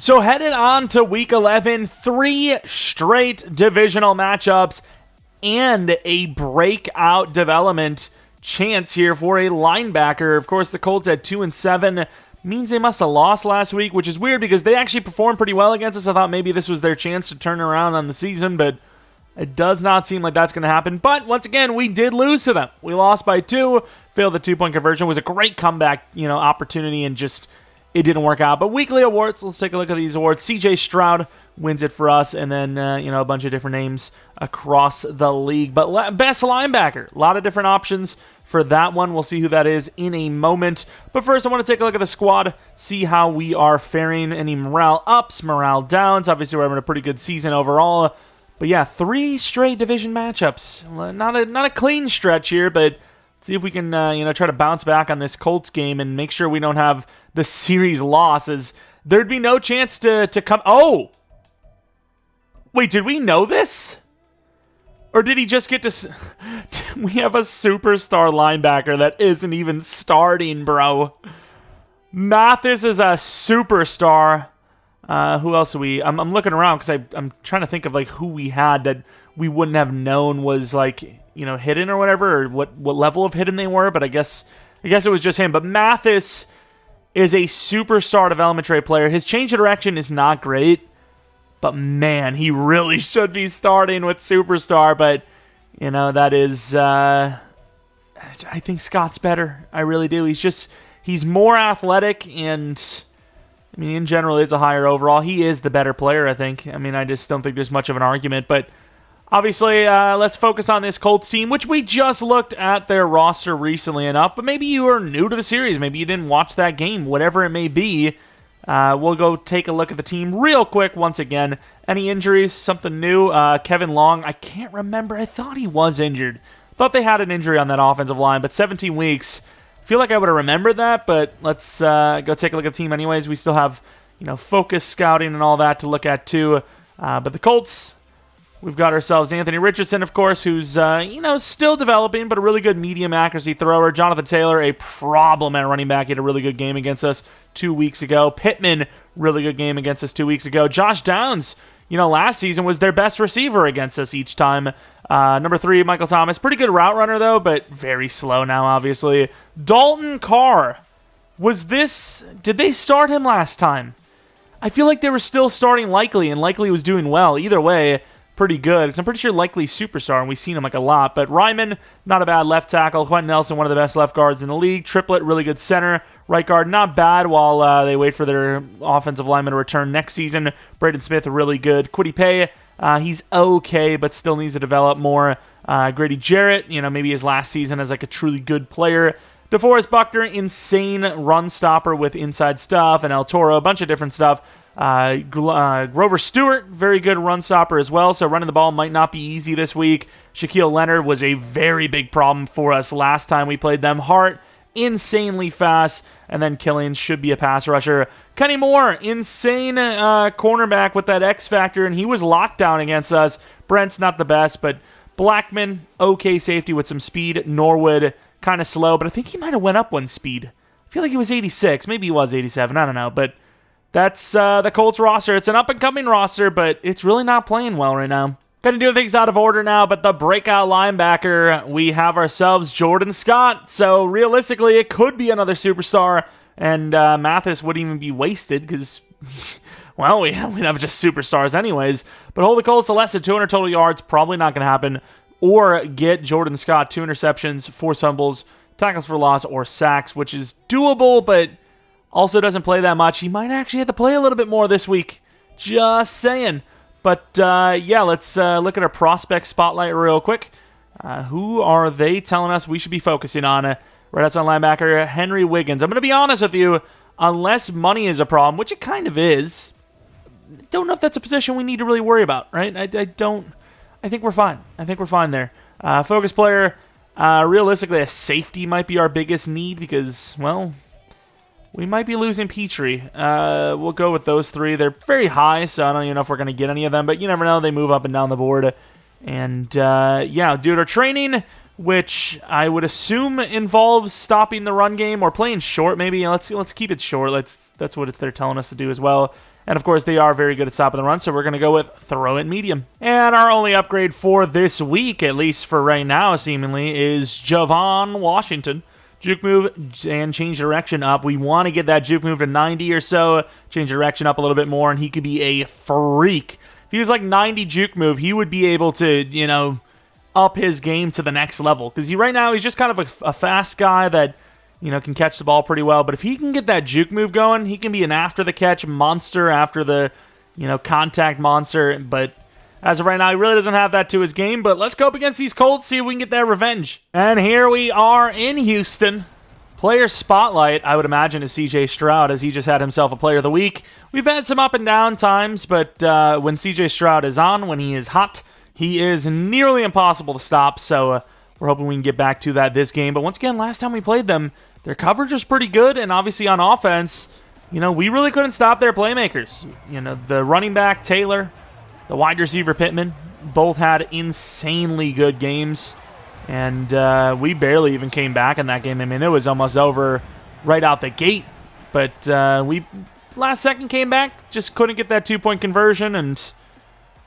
So headed on to Week 11, 3 straight divisional matchups and a breakout development chance here for a linebacker. Of course, the Colts at 2-7 means they must have lost last week, which is weird because they actually performed pretty well against us. I thought maybe this was their chance to turn around on the season, but it does not seem like that's going to happen. But once again, we did lose to them. We lost by 2, failed the 2-point conversion. It was a great comeback, opportunity, and just it didn't work out. But weekly awards, let's take a look at these awards. CJ Stroud wins it for us, and then, a bunch of different names across the league. But best linebacker, a lot of different options for that one. We'll see who that is in a moment. But first, I want to take a look at the squad, see how we are faring. Any morale ups, morale downs. Obviously, we're having a pretty good season overall. But yeah, 3 straight division matchups. Not a clean stretch here, but see if we can, try to bounce back on this Colts game and make sure we don't have the series loss, as there'd be no chance to come. Oh! Wait, did we know this? Or did he just get to... We have a superstar linebacker that isn't even starting, bro. Mathis is a superstar. Who else are we... I'm looking around because I'm trying to think of who we had that we wouldn't have known was hidden or whatever, or what level of hidden they were, but I guess it was just him. But Mathis is a superstar development trait player. His change of direction is not great, but man, he really should be starting with superstar. But that is I think Scott's better. I really do. He's more athletic, and in general, is a higher overall. He is the better player, I think. I just don't think there's much of an argument, but obviously, let's focus on this Colts team, which we just looked at their roster recently enough, but maybe you are new to the series. Maybe you didn't watch that game, whatever it may be. We'll go take a look at the team real quick once again. Any injuries? Something new? Kevin Long, I can't remember. I thought he was injured. Thought they had an injury on that offensive line, but 17 weeks. I feel like I would have remembered that, but let's go take a look at the team anyways. We still have, focus scouting and all that to look at too. But the Colts... We've got ourselves Anthony Richardson, of course, who's, still developing, but a really good medium accuracy thrower. Jonathan Taylor, a problem at running back. He had a really good game against us 2 weeks ago. Pittman, really good game against us 2 weeks ago. Josh Downs, last season was their best receiver against us each time. Number 3, Michael Thomas. Pretty good route runner, though, but very slow now, obviously. Dalton Carr. Did they start him last time? I feel like they were still starting Likely, and Likely was doing well. Either way, pretty good. Because I'm pretty sure Likely's superstar, and we've seen him a lot. But Ryman, not a bad left tackle. Quentin Nelson, one of the best left guards in the league. Triplett, really good center. Right guard, not bad while they wait for their offensive lineman to return next season. Braden Smith, really good. Quiddy Pay, he's okay, but still needs to develop more. Grady Jarrett, maybe his last season as a truly good player. DeForest Buckner, insane run stopper with inside stuff, and El Toro, a bunch of different stuff. Grover Stewart, very good run stopper as well, so running the ball might not be easy this week. Shaquille Leonard was a very big problem for us last time we played them. Hart, insanely fast, and then Killian should be a pass rusher. Kenny Moore, insane cornerback with that X factor, and he was locked down against us. Brent's not the best, but Blackman, okay safety with some speed. Norwood, kind of slow, but I think he might have went up one speed. I feel like he was 86, maybe he was 87, I don't know, but that's the Colts roster. It's an up-and-coming roster, but it's really not playing well right now. Gonna do things out of order now, but the breakout linebacker, we have ourselves Jordan Scott. So realistically, it could be another superstar, and Mathis wouldn't even be wasted because, well, we'd have just superstars anyways. But hold the Colts to less than 200 total yards, probably not going to happen. Or get Jordan Scott 2 interceptions, 4 fumbles, tackles for loss, or sacks, which is doable, but also doesn't play that much. He might actually have to play a little bit more this week. Just saying. But, let's look at our prospect spotlight real quick. Who are they telling us we should be focusing on? Right outside linebacker, Henry Wiggins. I'm going to be honest with you. Unless money is a problem, which it kind of is, don't know if that's a position we need to really worry about, right? I think we're fine. I think we're fine there. Focus player, realistically, a safety might be our biggest need because, well, we might be losing Petrie. We'll go with those 3. They're very high, so I don't even know if we're going to get any of them, but you never know. They move up and down the board. And, due to our training, which I would assume involves stopping the run game or playing short, maybe. Let's keep it short. That's what they're telling us to do as well. And, of course, they are very good at stopping the run, so we're going to go with throw it medium. And our only upgrade for this week, at least for right now, seemingly, is Javon Washington. Juke move and change direction up. We want to get that juke move to 90 or so, change direction up a little bit more, and he could be a freak. If he was like 90 juke move, he would be able to, up his game to the next level. Because right now, he's just kind of a fast guy that, can catch the ball pretty well. But if he can get that juke move going, he can be an after-the-catch monster, after the, contact monster. But as of right now, he really doesn't have that to his game. But let's go up against these Colts, see if we can get that revenge. And here we are in Houston. Player spotlight, I would imagine, is CJ Stroud, as he just had himself a player of the week. We've had some up and down times, but when CJ Stroud is on, when he is hot, he is nearly impossible to stop. So we're hoping we can get back to that this game. But once again, last time we played them, their coverage was pretty good, and obviously on offense, we really couldn't stop their playmakers. The running back, Taylor, the wide receiver, Pittman, both had insanely good games, and we barely even came back in that game. I mean, it was almost over right out the gate, but we last second came back, just couldn't get that 2-point conversion, and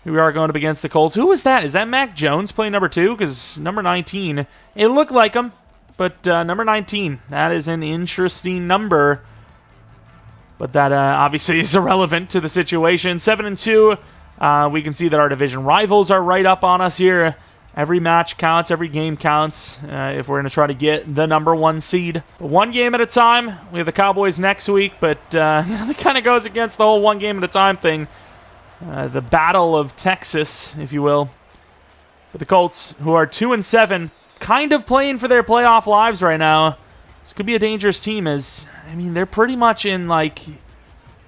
here we are going up against the Colts. Who was that? Is that Mac Jones playing number 2? Because number 19, it looked like him. But number 19, that is an interesting number. But that obviously is irrelevant to the situation. 7-2, we can see that our division rivals are right up on us here. Every match counts, every game counts if we're going to try to get the number 1 seed. But one game at a time. We have the Cowboys next week, but it kind of goes against the whole one game at a time thing. The Battle of Texas, if you will. But the Colts, who are 2-7, kind of playing for their playoff lives right now. This could be a dangerous team, as, they're pretty much in,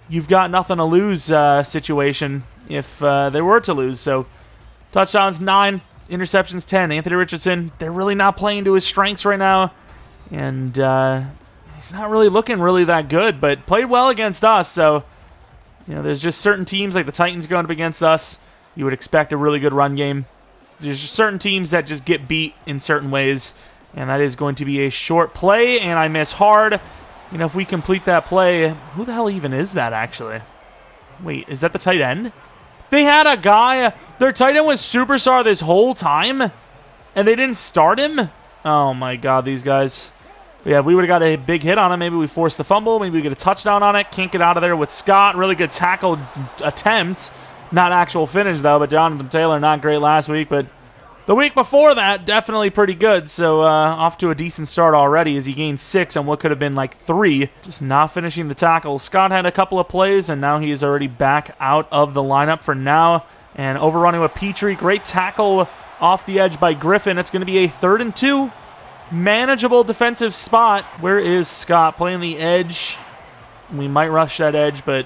you've got nothing to lose situation if they were to lose. So, touchdowns 9, interceptions 10. Anthony Richardson, they're really not playing to his strengths right now. And he's not really looking really that good, but played well against us. So, there's just certain teams, like the Titans going up against us, you would expect a really good run game. There's just certain teams that just get beat in certain ways, and that is going to be a short play, and I miss hard. If we complete that play, who the hell even is that, actually? Wait, is that the tight end? They had a guy, their tight end was superstar this whole time, and they didn't start him? Oh my god, these guys. But yeah, if we would have got a big hit on him, maybe we forced the fumble, maybe we get a touchdown on it, can't get out of there with Scott. Really good tackle attempt. Not actual finish, though, but Jonathan Taylor, not great last week. But the week before that, definitely pretty good. So off to a decent start already as he gained 6 on what could have been 3. Just not finishing the tackles. Scott had a couple of plays, and now he is already back out of the lineup for now. And overrunning with Petrie. Great tackle off the edge by Griffin. It's going to be a 3rd and 2. Manageable defensive spot. Where is Scott? Playing the edge. We might rush that edge, but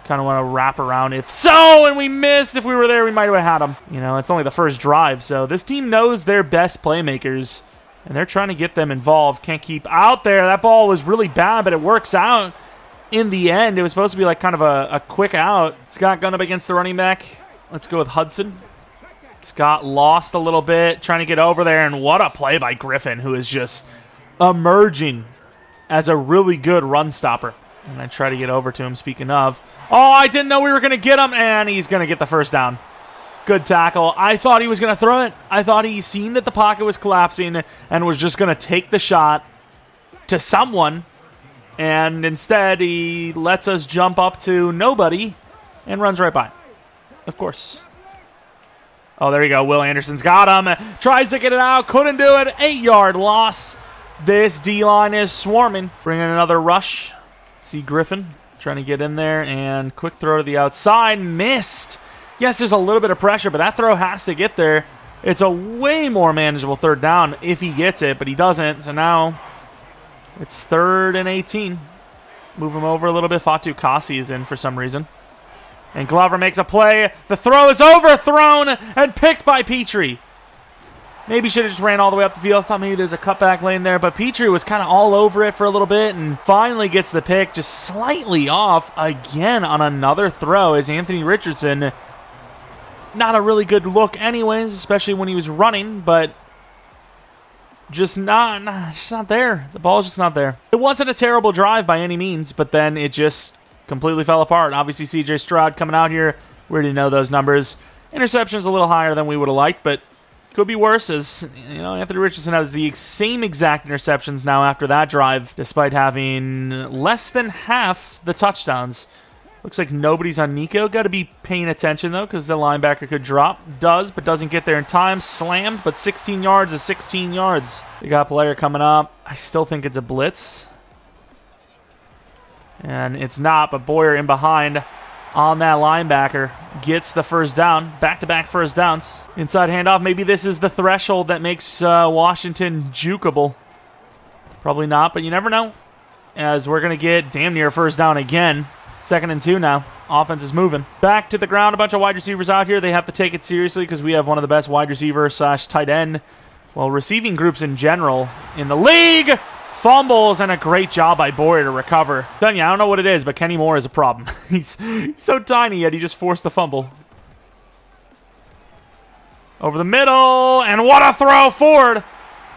kind of want to wrap around if so, and we missed. If we were there, we might have had him. It's only the first drive, so this team knows their best playmakers, and they're trying to get them involved. Can't keep out there. That ball was really bad, but it works out in the end. It was supposed to be kind of a quick out. Scott going up against the running back. Let's go with Hudson. Scott lost a little bit, trying to get over there, and what a play by Griffin, who is just emerging as a really good run stopper. And I try to get over to him, speaking of. Oh, I didn't know we were going to get him, and he's going to get the first down. Good tackle. I thought he was going to throw it. I thought he seen that the pocket was collapsing and was just going to take the shot to someone. And instead, he lets us jump up to nobody and runs right by. Of course. Oh, there you go. Will Anderson's got him. Tries to get it out. Couldn't do it. 8-yard loss. This D-line is swarming. Bringing another rush. See Griffin trying to get in there, and quick throw to the outside. Missed. Yes, there's a little bit of pressure, but that throw has to get there. It's a way more manageable 3rd down if he gets it, but he doesn't. So now it's 3rd and 18. Move him over a little bit. Fatu Kasi is in for some reason. And Glover makes a play. The throw is overthrown and picked by Petrie. Maybe should have just ran all the way up the field. I thought maybe there's a cutback lane there, but Petrie was kind of all over it for a little bit and finally gets the pick, just slightly off again on another throw as Anthony Richardson. Not a really good look anyways, especially when he was running, but just not there. The ball's just not there. It wasn't a terrible drive by any means, but then it just completely fell apart. Obviously, C.J. Stroud coming out here. We already know those numbers. Interceptions a little higher than we would have liked, but could be worse, as Anthony Richardson has the same exact interceptions now after that drive, despite having less than half the touchdowns. Looks like nobody's on Nico. Got to be paying attention, though, because the linebacker could drop. Does, but doesn't get there in time. Slammed, but 16 yards is 16 yards. We got a player coming up. I still think it's a blitz. And it's not, but Boyer in behind on that linebacker gets the first down. Back-to-back first downs. Inside handoff. Maybe this is the threshold that makes Washington jukeable. Probably not, but you never know, as we're going to get damn near first down again. 2nd and 2 now. Offense is moving. Back to the ground. A bunch of wide receivers out here. They have to take it seriously because we have one of the best wide receiver / tight end, well, receiving groups in general in the league. Fumbles, and a great job by Boyer to recover. I don't know what it is, but Kenny Moore is a problem. He's so tiny, yet he just forced the fumble. Over the middle, and what a throw forward.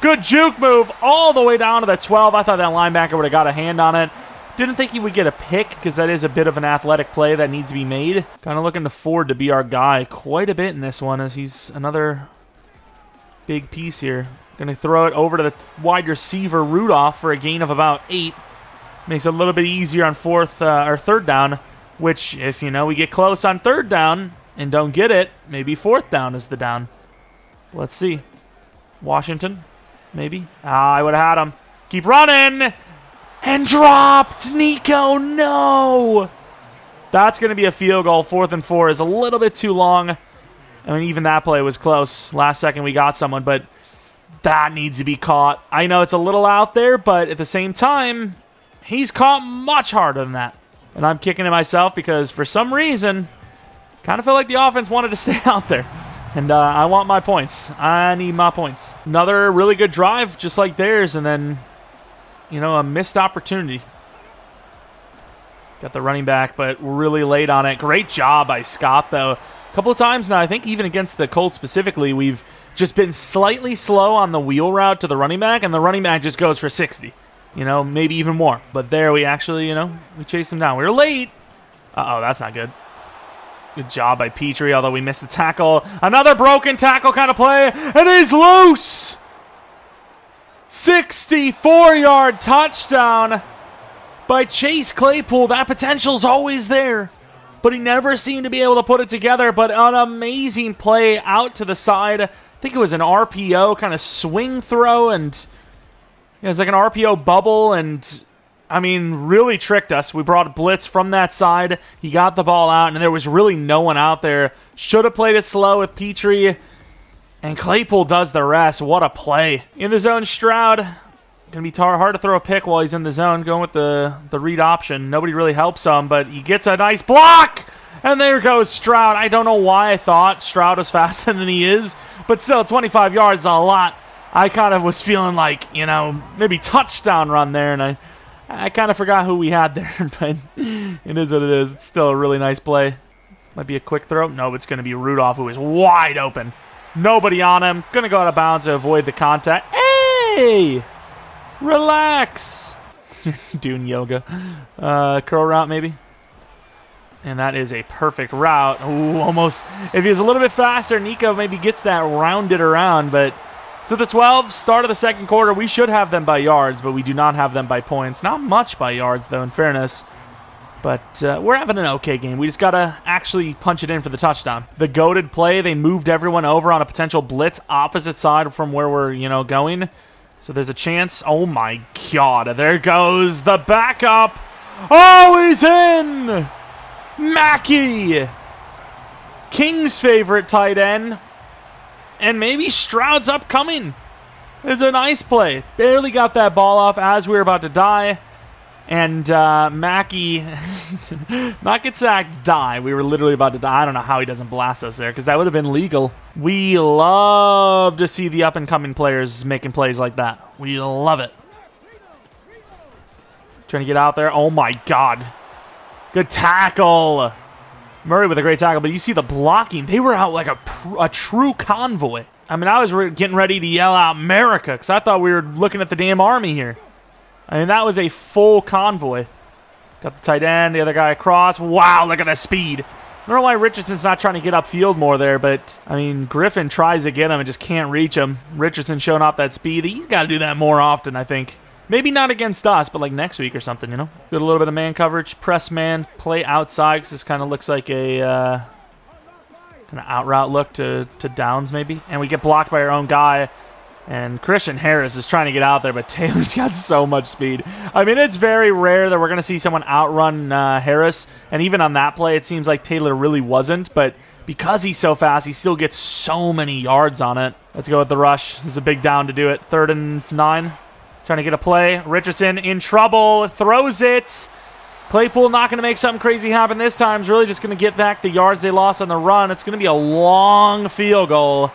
Good juke move all the way down to the 12. I thought that linebacker would have got a hand on it. Didn't think he would get a pick, because that is a bit of an athletic play that needs to be made. Kind of looking to Ford to be our guy quite a bit in this one, as he's another big piece here. Going to throw it over to the wide receiver, Rudolph, for a gain of about 8. Makes it a little bit easier on 3rd down, which, if we get close on 3rd down and don't get it, maybe 4th down is the down. Let's see. Washington, maybe. I would have had him. Keep running. And dropped. Nico, no. That's going to be a field goal. 4th and 4 is a little bit too long. I mean, even that play was close. Last second we got someone, but that needs to be caught. I know it's a little out there, but at the same time, he's caught much harder than that. And I'm kicking it myself because for some reason, kind of feel like the offense wanted to stay out there. And I want my points. I need my points. Another really good drive, just like theirs, and then, a missed opportunity. Got the running back, but really late on it. Great job by Scott, though. A couple of times now, I think even against the Colts specifically, we've just been slightly slow on the wheel route to the running back, and the running back just goes for 60. Maybe even more. But there we actually, we chased him down. We were late. Uh-oh, that's not good. Good job by Petrie, although we missed the tackle. Another broken tackle kind of play, and he's loose! 64-yard touchdown by Chase Claypool. That potential's always there, but he never seemed to be able to put it together. But an amazing play out to the side. I think it was an RPO kind of swing throw, and it was like an RPO bubble, and I mean, really tricked us. We brought a blitz from that side. He got the ball out, and there was really no one out there. Should have played it slow with Petrie, and Claypool does the rest. What a play. In the zone, Stroud. Going to be hard to throw a pick while he's in the zone, going with the read option. Nobody really helps him, but he gets a nice block, and there goes Stroud. I don't know why I thought Stroud was faster than he is, but still, 25 yards is a lot. I kind of was feeling like, maybe touchdown run there, and I kind of forgot who we had there, but it is what it is. It's still a really nice play. Might be a quick throw. No, it's going to be Rudolph, who is wide open. Nobody on him. Going to go out of bounds to avoid the contact. Hey! Relax. Doing yoga. Curl route, maybe. And that is a perfect route. Ooh, almost. If he was a little bit faster, Nico maybe gets that rounded around, but to the 12, start of the second quarter, we should have them by yards, but we do not have them by points. Not much by yards, though, in fairness. But we're having an okay game. We just got to actually punch it in for the touchdown. The goated play, they moved everyone over on a potential blitz opposite side from where we're, going. So there's a chance. Oh, my God. There goes the backup. Oh, he's in! Mackey! King's favorite tight end. And maybe Stroud's upcoming. It's a nice play. Barely got that ball off as we were about to die. And Mackey, not get sacked, die. We were literally about to die. I don't know how he doesn't blast us there, because that would have been legal. We love to see the up-and-coming players making plays like that. We love it. Trying to get out there. Oh, my God. Good tackle. Murray with a great tackle, but you see the blocking. They were out like a true convoy. I mean, I was getting ready to yell out America, because I thought we were looking at the damn army here. I mean, that was a full convoy. Got the tight end, the other guy across. Wow, look at the speed. I don't know why Richardson's not trying to get upfield more there, but, I mean, Griffin tries to get him and just can't reach him. Richardson showing off that speed. He's got to do that more often, I think. Maybe not against us, but like next week or something, you know? Get a little bit of man coverage, press man, play outside, because this kind of looks like a kind of out route look to Downs maybe. And we get blocked by our own guy. And Christian Harris is trying to get out there, but Taylor's got so much speed. I mean, it's very rare that we're going to see someone outrun Harris. And even on that play, it seems like Taylor really wasn't. But because he's so fast, he still gets so many yards on it. Let's go with the rush. This is a big down to do it. 3rd and 9. Trying to get a play. Richardson in trouble. Throws it. Claypool not going to make something crazy happen this time. He's really just going to get back the yards they lost on the run. It's going to be a long field goal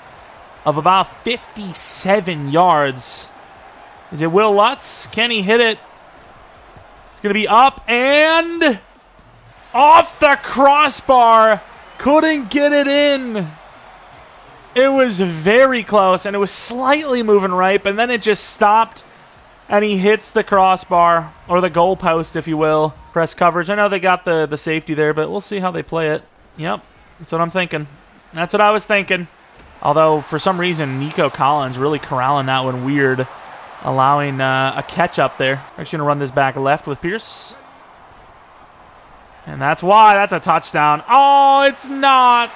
of about 57 yards. Is it Will Lutz? Can he hit it? It's going to be up and off the crossbar. Couldn't get it in. It was very close, and it was slightly moving right, but then it just stopped, and he hits the crossbar, or the goalpost, if you will. Press coverage. I know they got the safety there, but we'll see how they play it. Yep, that's what I'm thinking. That's what I was thinking. Although, for some reason, Nico Collins really corralling that one weird, allowing a catch up there. Actually going to run this back left with Pierce. And that's why. That's a touchdown. Oh, it's not.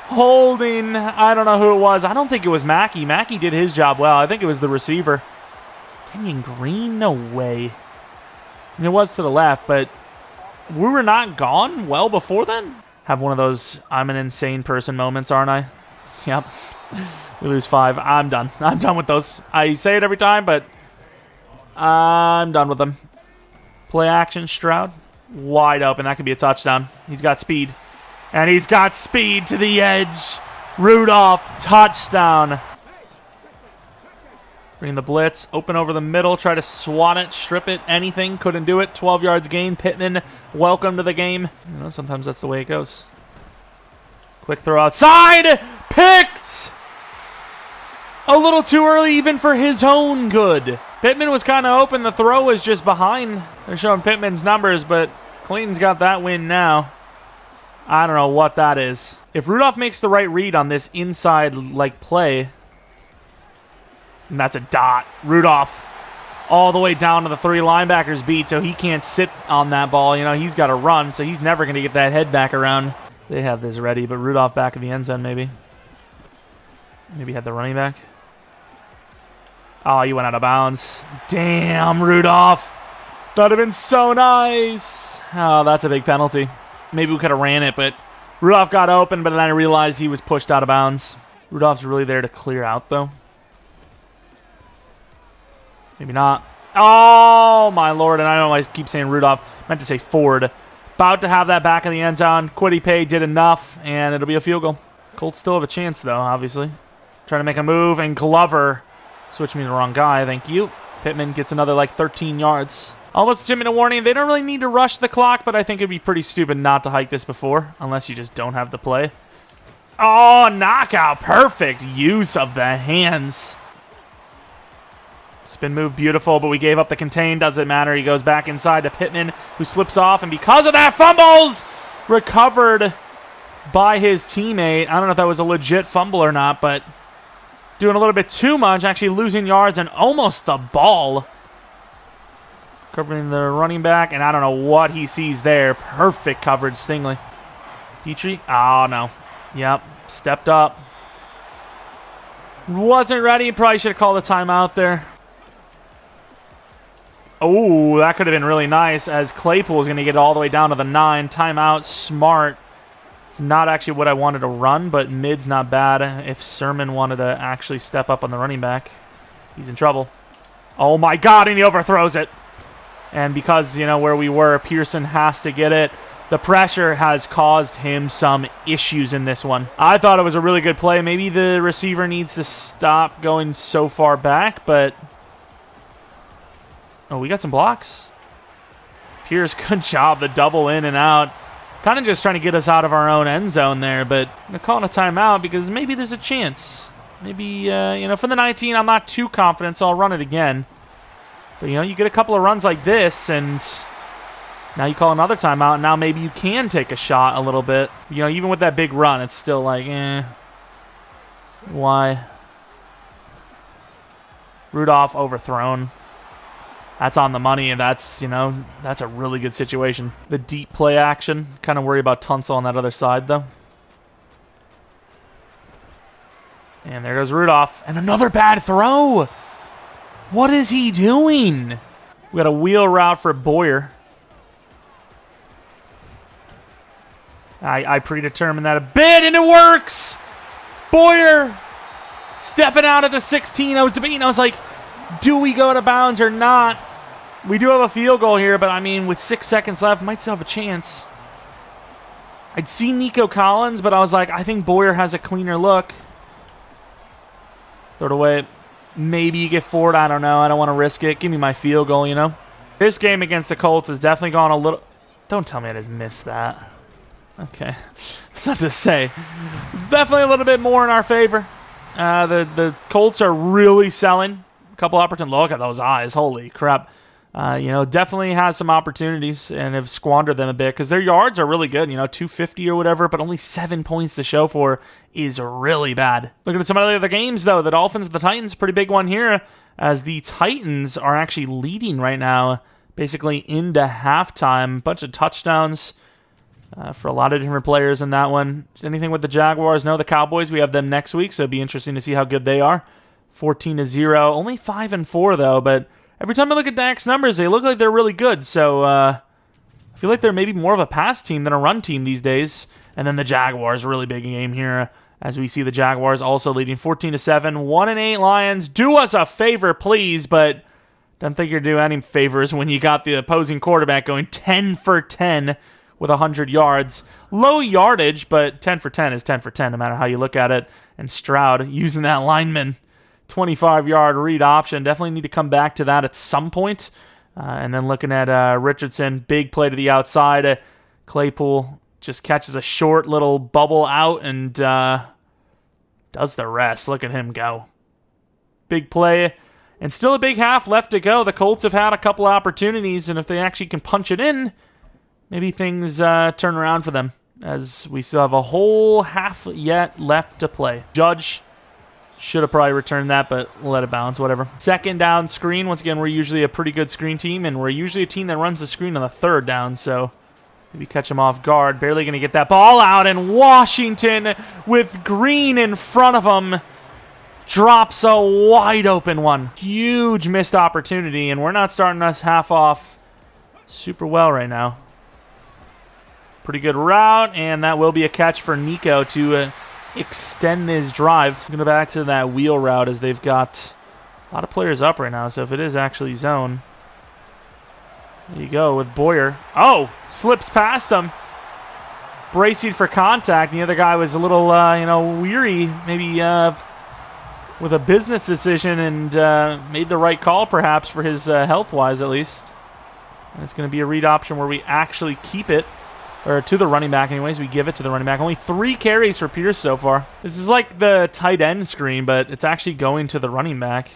Holding. I don't know who it was. I don't think it was Mackey. Mackey did his job well. I think it was the receiver. Kenyon Green? No way. I mean, it was to the left, but we were not gone well before then? Have one of those I'm an insane person moments, aren't I? Yep. We lose 5. I'm done. I'm done with those. I say it every time, but I'm done with them. Play action, Stroud. Wide open. That could be a touchdown. He's got speed. And he's got speed to the edge. Rudolph, touchdown. Bring the blitz. Open over the middle. Try to swat it, strip it, anything. Couldn't do it. 12 yards gain. Pittman, welcome to the game. You know, sometimes that's the way it goes. Quick throw outside. Picked! A little too early even for his own good. Pittman was kind of open. The throw was just behind. They're showing Pittman's numbers, but Clayton's got that win now. I don't know what that is. If Rudolph makes the right read on this inside like play, and that's a dot. Rudolph all the way down to the 3 linebackers beat, so he can't sit on that ball. You know, he's got to run, so he's never going to get that head back around. They have this ready, but Rudolph back in the end zone maybe. Maybe had the running back. Oh, you went out of bounds. Damn, Rudolph. That would have been so nice. Oh, that's a big penalty. Maybe we could have ran it, but Rudolph got open, but then I realized he was pushed out of bounds. Rudolph's really there to clear out, though. Maybe not. Oh, my Lord. And I don't know why I keep saying Rudolph. I meant to say Ford. About to have that back in the end zone. Kwity Paye did enough, and it'll be a field goal. Colts still have a chance, though, obviously. Trying to make a move, and Glover switched me to the wrong guy. Thank you. Pittman gets another, like, 13 yards. Almost a 2-minute warning. They don't really need to rush the clock, but I think it'd be pretty stupid not to hike this before, unless you just don't have the play. Oh, knockout. Perfect use of the hands. Spin move, beautiful, but we gave up the contain. Doesn't matter. He goes back inside to Pittman, who slips off, and because of that, fumbles! Recovered by his teammate. I don't know if that was a legit fumble or not, but doing a little bit too much, actually losing yards and almost the ball. Covering the running back, and I don't know what he sees there. Perfect coverage, Stingley. Petrie? Oh, no. Yep, stepped up. Wasn't ready. Probably should have called a timeout there. Oh, that could have been really nice, as Claypool is going to get all the way down to the 9. Timeout, smart. It's not actually what I wanted to run, but mid's not bad. If Sermon wanted to actually step up on the running back, he's in trouble. Oh, my God, and he overthrows it. And because, you know, where we were, Pearson has to get it. The pressure has caused him some issues in this one. I thought it was a really good play. Maybe the receiver needs to stop going so far back, but... Oh, we got some blocks. Pierce, good job. The double in and out. Kind of just trying to get us out of our own end zone there, but I'm going to call it a timeout because maybe there's a chance. Maybe, you know, for the 19, I'm not too confident, so I'll run it again. But, you know, you get a couple of runs like this, and Now you call another timeout, and now maybe you can take a shot a little bit. You know, even with that big run, it's still like, why? Rudolph overthrown. That's on the money, and that's, you know, that's a really good situation. The deep play action. Kind of worry about Tunsil on that other side, though. And there goes Rudolph. And another bad throw. What is he doing? We got a wheel route for Boyer. I predetermined that a bit, and it works! Boyer stepping out at the 16. I was debating. I was like, do we go to bounds or not? We do have a field goal here, but I mean, with 6 seconds left, might still have a chance. I'd see Nico Collins, but I was like, I think Boyer has a cleaner look. Throw it away. Maybe you get forward. I don't know. I don't want to risk it. Give me my field goal, you know? This game against the Colts has definitely gone a little... Don't tell me I just missed that. Okay. That's not to say. Definitely a little bit more in our favor. The Colts are really selling. A couple opportunities. Look at those eyes. Holy crap. You know, definitely had some opportunities and have squandered them a bit because their yards are really good, you know, 250 or whatever, but only 7 points to show for is really bad. Looking at some of the other games, though, the Dolphins and the Titans, pretty big one here, as the Titans are actually leading right now, basically into halftime. Bunch of touchdowns for a lot of different players in that one. Anything with the Jaguars? No, the Cowboys, we have them next week, so it'd be interesting to see how good they are. 14-0, only 5-4, though, but every time I look at Dak's numbers, they look like they're really good. So I feel like they're maybe more of a pass team than a run team these days. And then the Jaguars, really big game here, as we see the Jaguars also leading 14-7. 1-8 Lions. Do us a favor, please, but don't think you're doing any favors when you got the opposing quarterback going 10 for 10 with 100 yards. Low yardage, but 10 for 10 is 10 for 10, no matter how you look at it. And Stroud using that lineman 25-yard read option. Definitely need to come back to that at some point. And then looking at Richardson, big play to the outside. Claypool just catches a short little bubble out and does the rest. Look at him go. Big play. And still a big half left to go. The Colts have had a couple opportunities, and if they actually can punch it in, maybe things turn around for them, as we still have a whole half yet left to play. Judge should have probably returned that, but we'll let it bounce, whatever. Second down screen. Once again, we're usually a pretty good screen team, and we're usually a team that runs the screen on the third down, so maybe catch them off guard. Barely going to get that ball out, and Washington, with Green in front of him, drops a wide open one. Huge missed opportunity, and we're not starting us half off super well right now. Pretty good route, and that will be a catch for Nico to extend this drive. Going back to that wheel route, as they've got a lot of players up right now, so if it is actually zone. There you go with Boyer. Oh, slips past him. Bracing for contact. The other guy was a little, weary, maybe with a business decision, and made the right call, perhaps, for his health-wise, at least. And it's going to be a read option where we actually keep it. Or to the running back, anyways. We give it to the running back. Only 3 carries for Pierce so far. This is like the tight end screen, but it's actually going to the running back.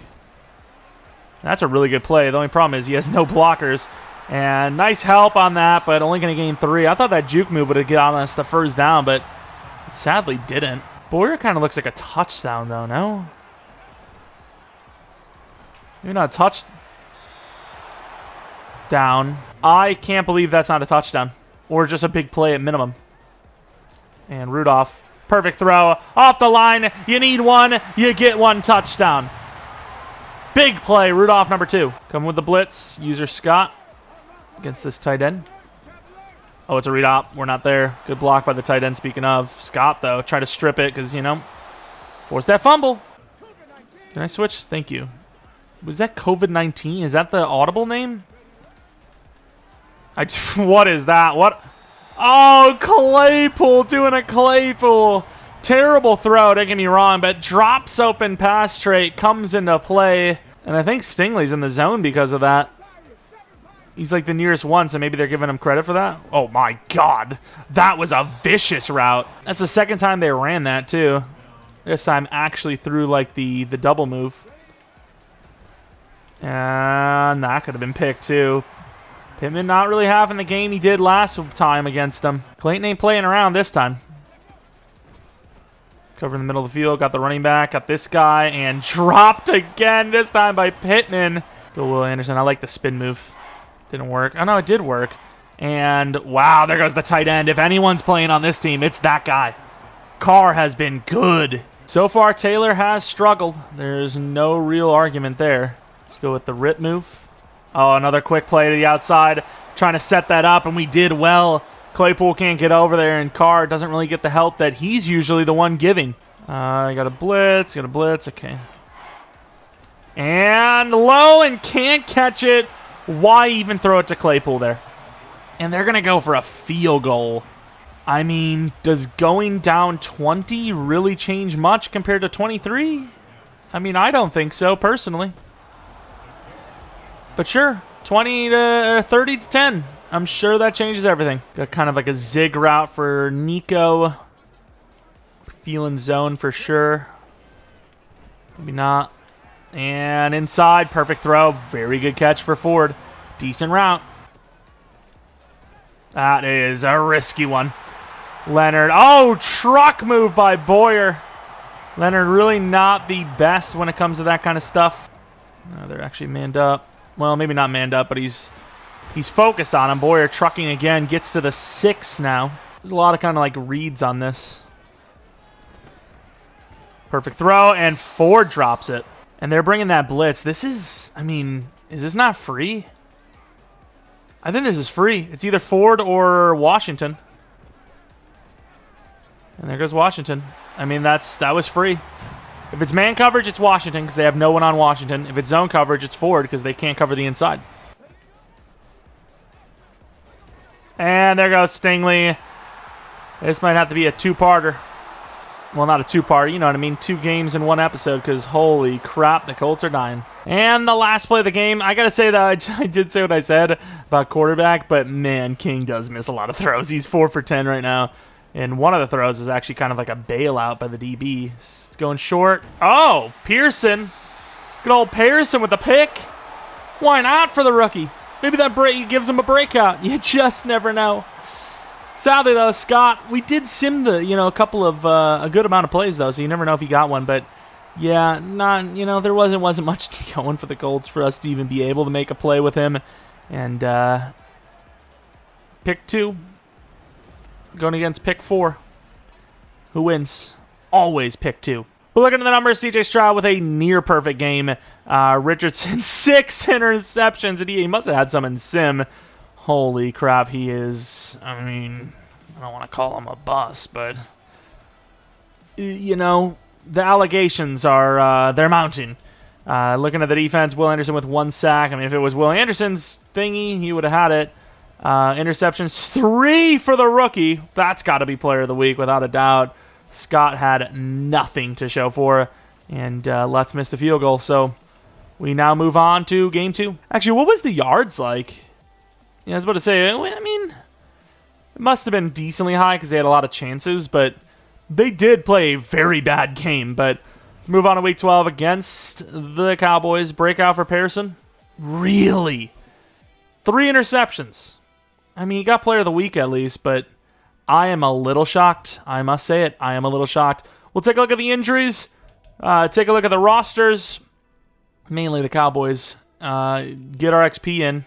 That's a really good play. The only problem is he has no blockers. And nice help on that, but only going to gain 3. I thought that juke move would have gotten us the first down, but it sadly didn't. Boyer kind of looks like a touchdown, though, no? Maybe not a touchdown. I can't believe that's not a touchdown. Or just a big play at minimum. And Rudolph, perfect throw. Off the line, you need one, you get one, touchdown. Big play, Rudolph number 2. Coming with the blitz, user Scott against this tight end. Oh, it's a read op, we're not there. Good block by the tight end, speaking of. Scott, though, try to strip it because, force that fumble. Can I switch? Thank you. Was that COVID-19? Is that the audible name? What is that? What? Oh, Claypool doing a Claypool. Terrible throw, don't get me wrong, but drops open pass trait, comes into play. And I think Stingley's in the zone because of that. He's like the nearest one, so maybe they're giving him credit for that. Oh my God. That was a vicious route. That's the second time they ran that too. This time actually through like the double move. And that could have been picked too. Pittman not really having the game he did last time against them. Clayton ain't playing around this time. Cover in the middle of the field, got the running back, got this guy, and dropped again, this time by Pittman. Go Will Anderson. I like the spin move. Didn't work. Oh, no, it did work. And, wow, there goes the tight end. If anyone's playing on this team, it's that guy. Carr has been good. So far, Taylor has struggled. There's no real argument there. Let's go with the rip move. Oh, another quick play to the outside. Trying to set that up, and we did well. Claypool can't get over there, and Carr doesn't really get the help that he's usually the one giving. Got a blitz, okay. And low and can't catch it. Why even throw it to Claypool there? And they're going to go for a field goal. I mean, does going down 20 really change much compared to 23? I mean, I don't think so, personally. But sure, 30 to 10. I'm sure that changes everything. Got kind of like a zig route for Nico. Feeling zone for sure. Maybe not. And inside, perfect throw. Very good catch for Ford. Decent route. That is a risky one. Leonard. Oh, truck move by Boyer. Leonard really not the best when it comes to that kind of stuff. No, they're actually manned up. Well, maybe not manned up, but he's focused on him. Boyer trucking again. Gets to the 6 now. There's a lot of kind of like reads on this. Perfect throw, and Ford drops it. And they're bringing that blitz. This is, I mean, is this not free? I think this is free. It's either Ford or Washington. And there goes Washington. I mean, that was free. If it's man coverage, it's Washington because they have no one on Washington. If it's zone coverage, it's Ford because they can't cover the inside. And there goes Stingley. This might have to be a two-parter. Well, not a two-parter, you know what I mean? 2 games in 1 episode because holy crap, the Colts are dying. And the last play of the game, I got to say that I did say what I said about quarterback, but man, King does miss a lot of throws. He's 4 for 10 right now. And one of the throws is actually kind of like a bailout by the DB. It's going short. Oh, Pearson. Good old Pearson with the pick. Why not for the rookie? Maybe that gives him a breakout. You just never know. Sadly, though, Scott, we did sim a couple of a good amount of plays though, so you never know if he got one. But yeah, there wasn't much going for the Colts for us to even be able to make a play with him. And pick 2 going against pick 4. Who wins? Always pick 2. But looking at the numbers, C.J. Stroud with a near perfect game. Richardson 6 interceptions, and he must have had some in sim. Holy crap, he is, I mean, I don't want to call him a bust, but, the allegations are, they're mounting. Looking at the defense, Will Anderson with 1 sack. I mean, if it was Will Anderson's thingy, he would have had it. Interceptions, 3 for the rookie. That's got to be player of the week, without a doubt. Scott had nothing to show for, and Lutz missed a field goal, so we now move on to game 2. Actually, what was the yards like? Yeah, I was about to say, I mean, it must have been decently high because they had a lot of chances, but they did play a very bad game. But let's move on to Week 12 against the Cowboys. Breakout for Pearson. Really? 3 interceptions. I mean, he got player of the week at least, but I am a little shocked. I must say it. I am a little shocked. We'll take a look at the injuries. Take a look at the rosters. Mainly the Cowboys. Get our XP in,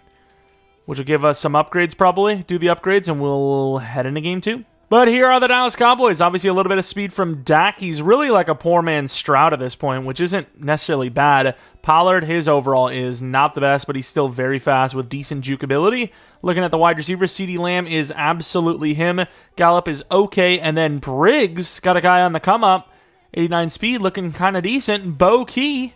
which will give us some upgrades probably. Do the upgrades, and we'll head into game 2. But here are the Dallas Cowboys. Obviously a little bit of speed from Dak. He's really like a poor man's Stroud at this point, which isn't necessarily bad. Pollard, his overall is not the best, but he's still very fast with decent juke ability. Looking at the wide receivers, CeeDee Lamb is absolutely him. Gallup is okay, and then Briggs got a guy on the come-up. 89 speed, looking kind of decent. Bo Key,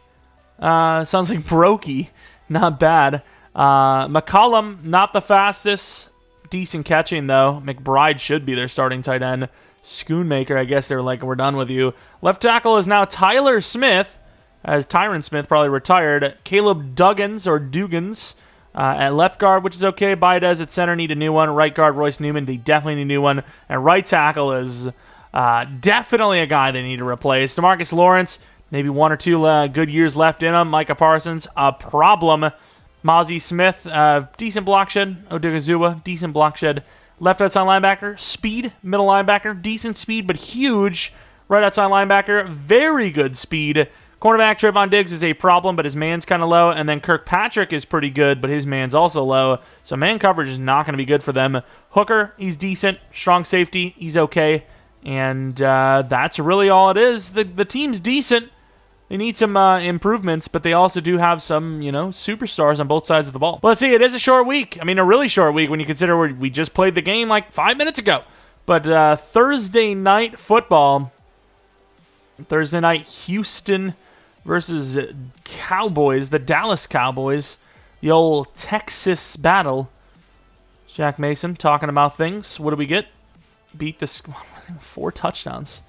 sounds like Brokey, not bad. McCollum, not the fastest. Decent catching, though. McBride should be their starting tight end. Schoonmaker, I guess they're like, we're done with you. Left tackle is now Tyler Smith, as Tyron Smith probably retired. Caleb Duggins, or Dugans, at left guard, which is okay. Baidez at center, need a new one. Right guard, Royce Newman, they definitely need a new one. And right tackle is definitely a guy they need to replace. DeMarcus Lawrence, maybe 1 or 2 good years left in him. Micah Parsons, a problem. Mozzie Smith, decent block shed. Odigizua, decent block shed. Left outside linebacker, speed. Middle linebacker, decent speed, but huge. Right outside linebacker, very good speed. Cornerback Trayvon Diggs is a problem, but his man's kind of low. And then Kirkpatrick is pretty good, but his man's also low. So man coverage is not going to be good for them. Hooker, he's decent. Strong safety, he's okay. And that's really all it is. The team's decent. They need some improvements, but they also do have some, superstars on both sides of the ball. But let's see, it is a short week. I mean, a really short week when you consider we just played the game like 5 minutes ago. But Thursday night football, Thursday night Houston versus Cowboys, the Dallas Cowboys, the old Texas battle. Shaq Mason talking about things. What do we get? Beat this 4 touchdowns.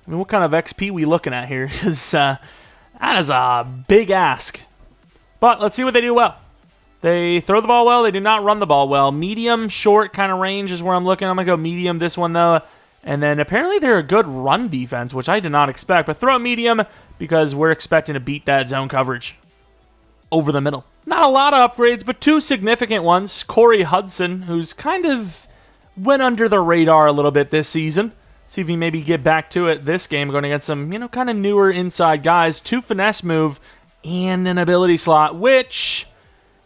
I mean, what kind of XP we looking at here? Because that is a big ask. But let's see what they do well. They throw the ball well. They do not run the ball well. Medium, short kind of range is where I'm looking. I'm going to go medium this one, though. And then apparently they're a good run defense, which I did not expect. But throw medium because we're expecting to beat that zone coverage over the middle. Not a lot of upgrades, but 2 significant ones. Corey Hudson, who's kind of went under the radar a little bit this season. See if he maybe get back to it this game, going against some, kind of newer inside guys. 2 finesse move and an ability slot, which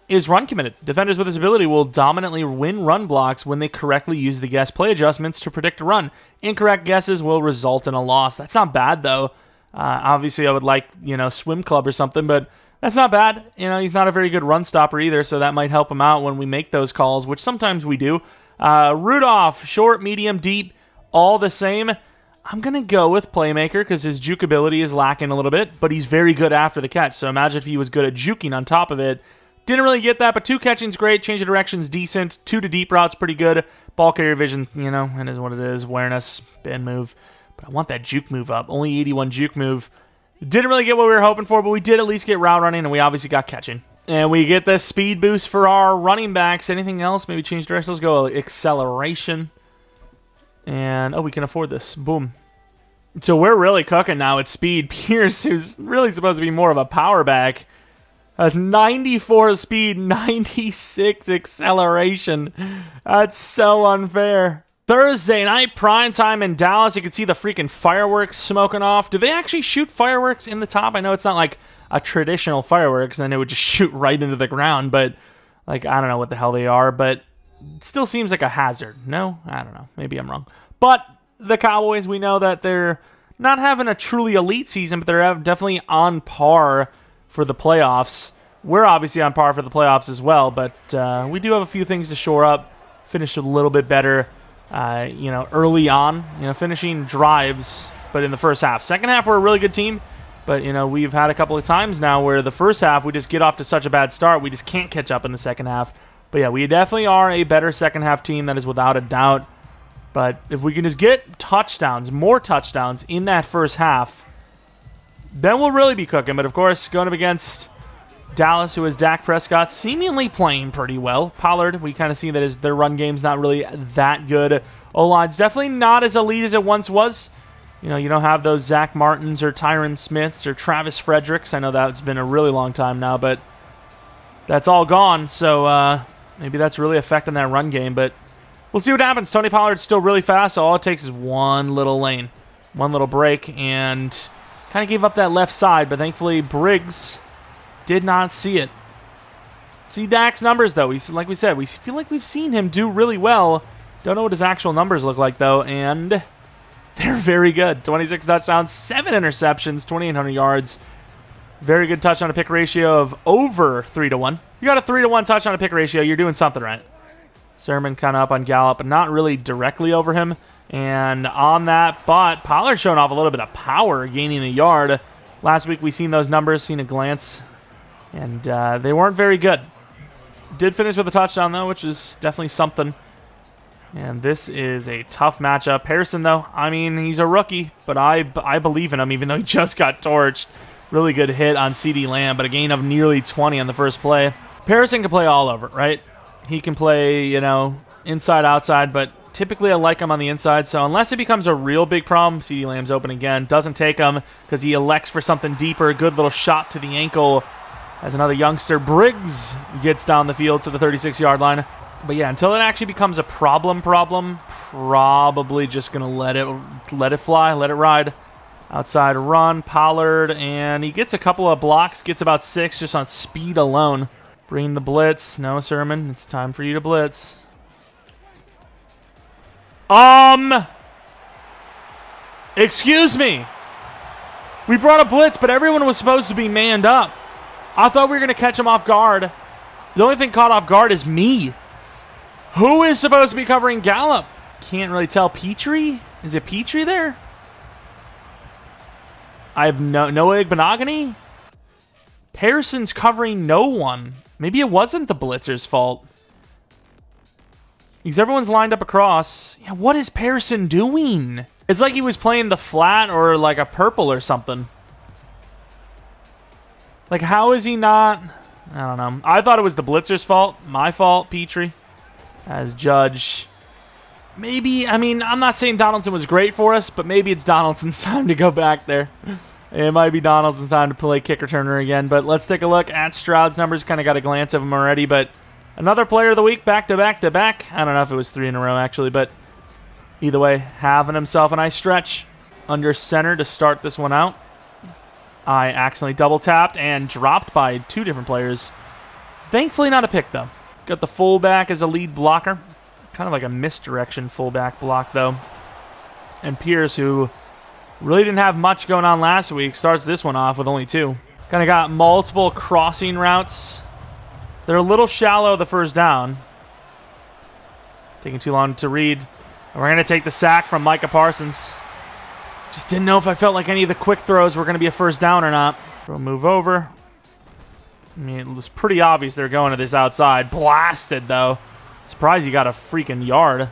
is run committed. Defenders with this ability will dominantly win run blocks when they correctly use the guess play adjustments to predict a run. Incorrect guesses will result in a loss. That's not bad, though. Obviously, I would like, swim club or something, but that's not bad. He's not a very good run stopper either, so that might help him out when we make those calls, which sometimes we do. Rudolph, short, medium, deep, all the same. I'm going to go with Playmaker because his juke ability is lacking a little bit, but he's very good after the catch. So imagine if he was good at juking on top of it. Didn't really get that, but 2 catching's great. Change of direction's decent. 2 to deep routes pretty good. Ball carrier vision, it is what it is. Awareness, spin move. But I want that juke move up. Only 81 juke move. Didn't really get what we were hoping for, but we did at least get route running, and we obviously got catching. And we get the speed boost for our running backs. Anything else? Maybe change direction. Let's go acceleration. And, we can afford this. Boom. So we're really cooking now at speed. Pierce, who's really supposed to be more of a power back, has 94 speed, 96 acceleration. That's so unfair. Thursday night, prime time in Dallas. You can see the freaking fireworks smoking off. Do they actually shoot fireworks in the top? I know it's not like a traditional fireworks, and it would just shoot right into the ground, but, I don't know what the hell they are, but it still seems like a hazard. No? I don't know. Maybe I'm wrong. But the Cowboys, we know that they're not having a truly elite season, but they're definitely on par for the playoffs. We're obviously on par for the playoffs as well, but we do have a few things to shore up, finish a little bit better, early on, finishing drives, but in the first half. Second half, we're a really good team, but, we've had a couple of times now where the first half, we just get off to such a bad start, we just can't catch up in the second half. But, yeah, we definitely are a better second half team, that is without a doubt. But if we can just get touchdowns, more touchdowns in that first half, then we'll really be cooking. But, of course, going up against Dallas, who has Dak Prescott seemingly playing pretty well. Pollard, we kind of see that their run game's not really that good. O-line's definitely not as elite as it once was. You don't have those Zach Martins or Tyron Smiths or Travis Fredericks. I know that's been a really long time now, but that's all gone. So maybe that's really affecting that run game. But we'll see what happens. Tony Pollard's still really fast, so all it takes is one little lane, one little break, and kind of gave up that left side, but thankfully Briggs did not see it. See Dak's numbers, though. Like we said, we feel like we've seen him do really well. Don't know what his actual numbers look like, though, and they're very good. 26 touchdowns, 7 interceptions, 2,800 yards. Very good touchdown to pick ratio of over 3-1. You got a 3-1 touchdown to pick ratio, you're doing something right. Sermon kind of up on Gallup, but not really directly over him. And on that, but Pollard showing off a little bit of power, gaining a yard. Last week we seen those numbers, seen a glance, and they weren't very good. Did finish with a touchdown, though, which is definitely something. And this is a tough matchup. Harrison, though, I mean, he's a rookie, but I believe in him, even though he just got torched. Really good hit on CeeDee Lamb, but a gain of nearly 20 on the first play. Harrison can play all over, right? He can play, inside, outside, but typically I like him on the inside, so unless it becomes a real big problem, CeeDee Lamb's open again, doesn't take him because he elects for something deeper, good little shot to the ankle, As another youngster, Briggs, gets down the field to the 36-yard line. But yeah, until it actually becomes a problem, probably just going to let it fly, let it ride. Outside run, Pollard, and he gets a couple of blocks, gets about 6 just on speed alone. Bring the blitz. No, Sermon, it's time for you to blitz. Excuse me. We brought a blitz, but everyone was supposed to be manned up. I thought we were going to catch him off guard. The only thing caught off guard is me. Who is supposed to be covering Gallup? Can't really tell. Petrie? Is it Petrie there? I have no Igbenogany. Harrison's covering no one. Maybe it wasn't the blitzer's fault. Because everyone's lined up across. Yeah, what is Pearson doing? It's like he was playing the flat or like a purple or something. Like, how is he not? I don't know. I thought it was the blitzer's fault. My fault, Petrie. As Judge. Maybe, I mean, I'm not saying Donaldson was great for us, but maybe it's Donaldson's time to go back there. It might be Donaldson's time to play kick returner again. But let's take a look at Stroud's numbers. Kind of got a glance of them already. But another player of the week, back to back to back. I don't know if it was 3 in a row, actually. But either way, having himself a nice stretch under center to start this one out. I accidentally double tapped and dropped by 2 different players. Thankfully not a pick, though. Got the fullback as a lead blocker. Kind of like a misdirection fullback block, though. And Pierce, who really didn't have much going on last week, starts this one off with only 2. Kind of got multiple crossing routes. They're a little shallow the first down. Taking too long to read. And we're going to take the sack from Micah Parsons. Just didn't know if I felt like any of the quick throws were going to be a first down or not. Throw move over. I mean, it was pretty obvious they're going to this outside. Blasted, though. Surprised he got a freaking yard.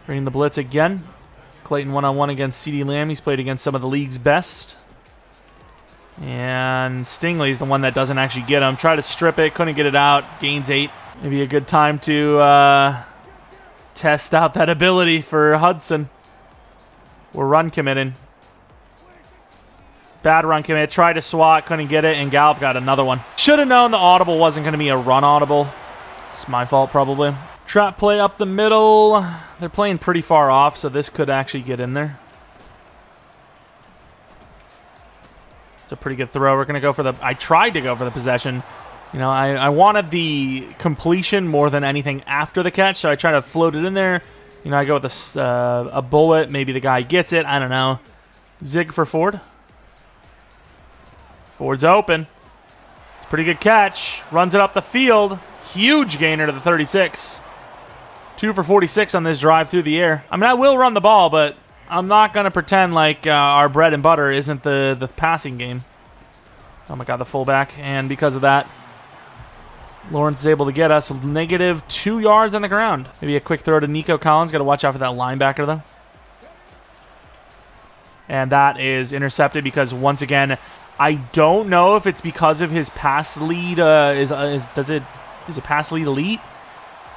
Bringing the blitz again. Clayton one-on-one against CeeDee Lamb. He's played against some of the league's best. And Stingley's the one that doesn't actually get him. Tried to strip it. Couldn't get it out. Gains 8. Maybe a good time to test out that ability for Hudson. We're run committing. Bad run commit. Tried to swat. Couldn't get it. And Gallup got another one. Should have known the audible wasn't going to be a run audible. It's my fault, probably. Trap play up the middle. They're playing pretty far off, so this could actually get in there. It's a pretty good throw. We're going to go for the... I tried to go for the possession. You know, I wanted the completion more than anything after the catch, so I try to float it in there. You know, I go with a bullet. Maybe the guy gets it. I don't know. Zig for Ford. Ford's open. It's a pretty good catch. Runs it up the field. Huge gainer to the 36. 2 for 46 on this drive through the air. I mean, I will run the ball, but I'm not going to pretend like our bread and butter isn't the passing game. Oh my God, the fullback. And because of that, Lawrence is able to get us negative 2 yards on the ground. Maybe a quick throw to Nico Collins. Got to watch out for that linebacker, though. And that is intercepted because, once again, I don't know if it's because of his pass lead. Is it pass lead elite?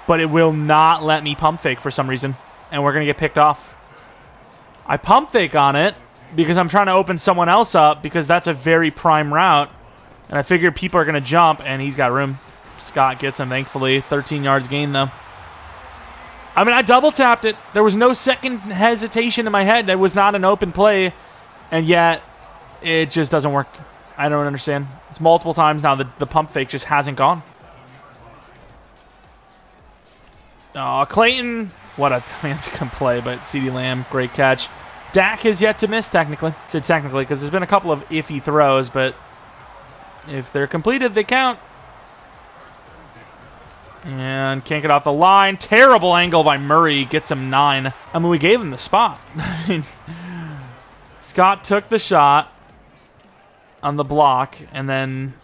But it will not let me pump fake for some reason. And we're going to get picked off. I pump fake on it because I'm trying to open someone else up because that's a very prime route. And I figured people are going to jump, and he's got room. Scott gets him, thankfully. 13 yards gain, though. I mean, I double tapped it. There was no second hesitation in my head. It was not an open play. And yet, it just doesn't work. I don't understand. It's multiple times now that the pump fake just hasn't gone. Oh, Clayton. What a man-to-come play, but CeeDee Lamb, great catch. Dak has yet to miss, technically. I said technically because there's been a couple of iffy throws, but if they're completed, they count. And can't get off the line. Terrible angle by Murray. Gets him 9. I mean, we gave him the spot. I mean, Scott took the shot on the block, and then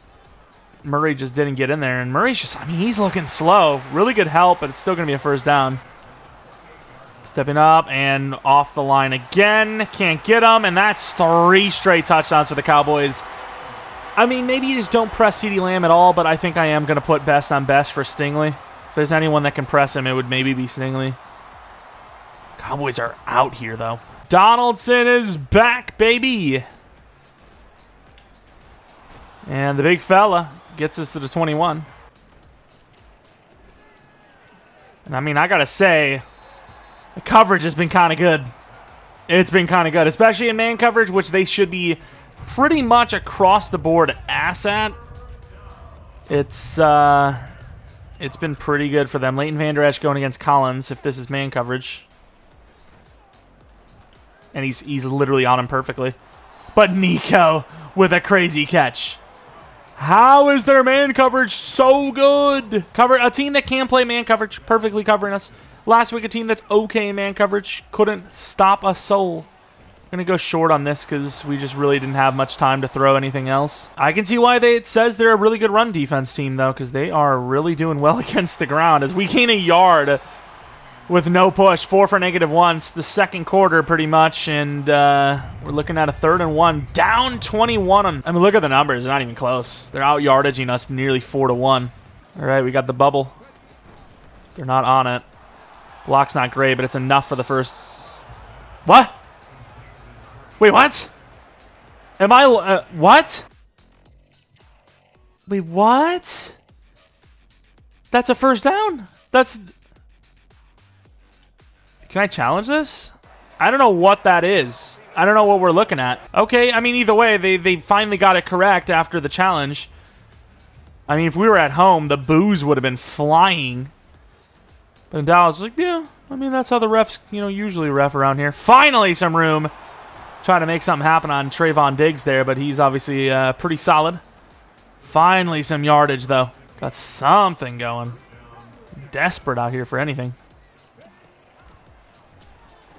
Murray just didn't get in there. And Murray's just, I mean, he's looking slow. Really good help, but it's still going to be a first down. Stepping up and off the line again. Can't get him, and that's 3 straight touchdowns for the Cowboys. I mean, maybe you just don't press CeeDee Lamb at all, but I think I am going to put best on best for Stingley. If there's anyone that can press him, it would maybe be Stingley. Cowboys are out here, though. Donaldson is back, baby. And the big fella gets us to the 21. And I mean, I gotta say, the coverage has been kind of good. It's been kind of good, especially in man coverage, which they should be pretty much across the board ass at. It's been pretty good for them. Leighton Vander Esch going against Collins, if this is man coverage. And he's literally on him perfectly. But Nico with a crazy catch. How is their man coverage so good? A team that can play man coverage, perfectly covering us. Last week, a team that's okay in man coverage couldn't stop a soul. I'm going to go short on this because we just really didn't have much time to throw anything else. I can see why it says they're a really good run defense team, though, because they are really doing well against the ground. As we gain a yard with no push, 4 for -1, the second quarter pretty much, and we're looking at a 3rd and 1, down 21. I mean, look at the numbers. They're not even close. They're out yardaging us nearly 4-1. All right, we got the bubble. They're not on it. Block's not great, but it's enough for the first. What? Wait, what? Am I... what? Wait, what? That's a first down? That's... Can I challenge this? I don't know what that is. I don't know what we're looking at. Okay, I mean, either way, they finally got it correct after the challenge. I mean, if we were at home, the boos would have been flying. But in Dallas, like, yeah, I mean, that's how the refs, usually ref around here. Finally, some room. Trying to make something happen on Trayvon Diggs there, but he's obviously pretty solid. Finally, some yardage, though. Got something going. Desperate out here for anything.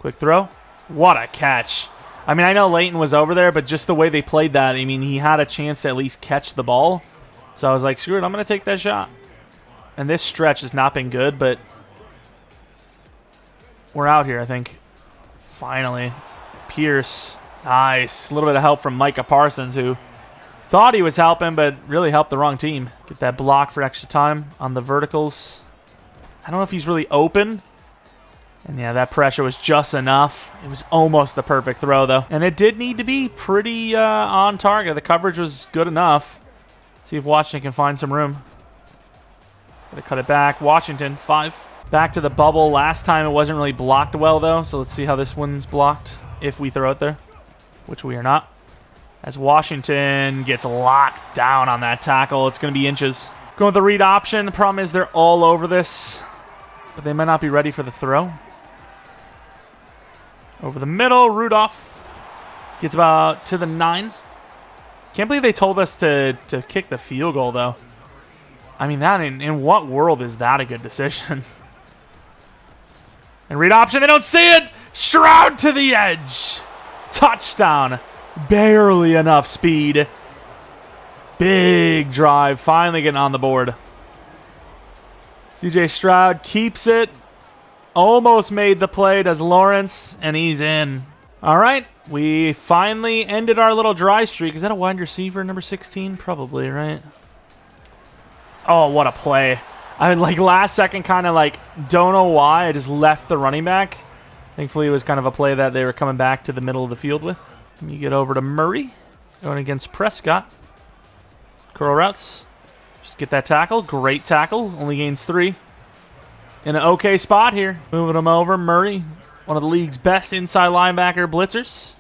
Quick throw. What a catch. I mean, I know Leighton was over there, but just the way they played that, I mean, he had a chance to at least catch the ball. So I was like, screw it, I'm going to take that shot. And this stretch has not been good, but we're out here, I think. Finally. Pierce. Nice. A little bit of help from Micah Parsons, who thought he was helping, but really helped the wrong team. Get that block for extra time on the verticals. I don't know if he's really open. And yeah, that pressure was just enough. It was almost the perfect throw, though. And it did need to be pretty on target. The coverage was good enough. Let's see if Washington can find some room. Gotta cut it back. Washington, 5. Back to the bubble. Last time it wasn't really blocked well, though. So let's see how this one's blocked if we throw it there, which we are not. As Washington gets locked down on that tackle, it's going to be inches. Going with the read option. The problem is they're all over this, but they might not be ready for the throw. Over the middle, Rudolph gets about to the 9. Can't believe they told us to kick the field goal, though. I mean, that in what world is that a good decision? And read option, they don't see it! Stroud to the edge! Touchdown. Barely enough speed. Big drive, finally getting on the board. CJ Stroud keeps it. Almost made the play, does Lawrence, and he's in. All right, we finally ended our little dry streak. Is that a wide receiver, number 16? Probably, right? Oh, what a play. I like last second kind of like don't know why I just left the running back. Thankfully, it was kind of a play that they were coming back to the middle of the field with. Let me get over to Murray going against Prescott. Curl routes. Just get that tackle. Great tackle. Only gains 3. In an okay spot here. Moving him over. Murray, one of the league's best inside linebacker blitzers.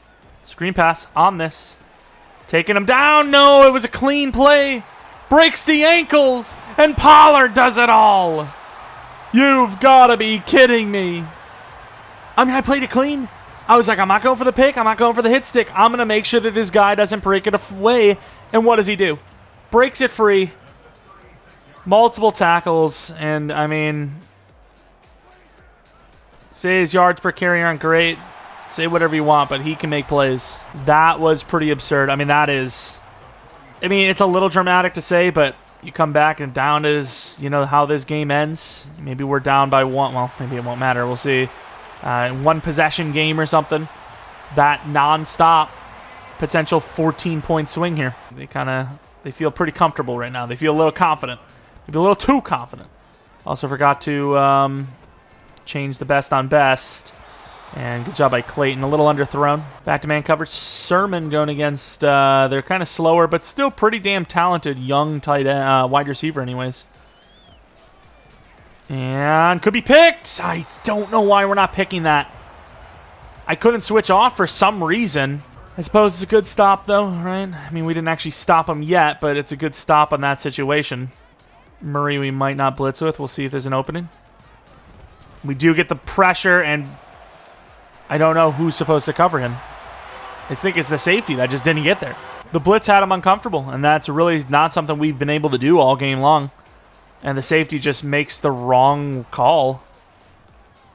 Screen pass on this. Taking him down. No, it was a clean play. Breaks the ankles. And Pollard does it all. You've got to be kidding me. I mean, I played it clean. I was like, I'm not going for the pick. I'm not going for the hit stick. I'm going to make sure that this guy doesn't break it away. And what does he do? Breaks it free. Multiple tackles. And, I mean, say his yards per carry aren't great. Say whatever you want, but he can make plays. That was pretty absurd. I mean, that is... I mean, it's a little dramatic to say, but you come back and down is, how this game ends. Maybe we're down by 1. Well, maybe it won't matter. We'll see. 1 possession game or something. That nonstop potential 14-point swing here. They feel pretty comfortable right now. They feel a little confident. Maybe a little too confident. Also forgot to change the best on best. And good job by Clayton. A little underthrown. Back to man coverage. Sermon going against, they're kind of slower, but still pretty damn talented young tight end, wide receiver anyways. And could be picked. I don't know why we're not picking that. I couldn't switch off for some reason. I suppose it's a good stop, though, right? I mean, we didn't actually stop him yet, but it's a good stop on that situation. Murray we might not blitz with. We'll see if there's an opening. We do get the pressure, and I don't know who's supposed to cover him. I think it's the safety that just didn't get there. The blitz had him uncomfortable, and that's really not something we've been able to do all game long. And the safety just makes the wrong call.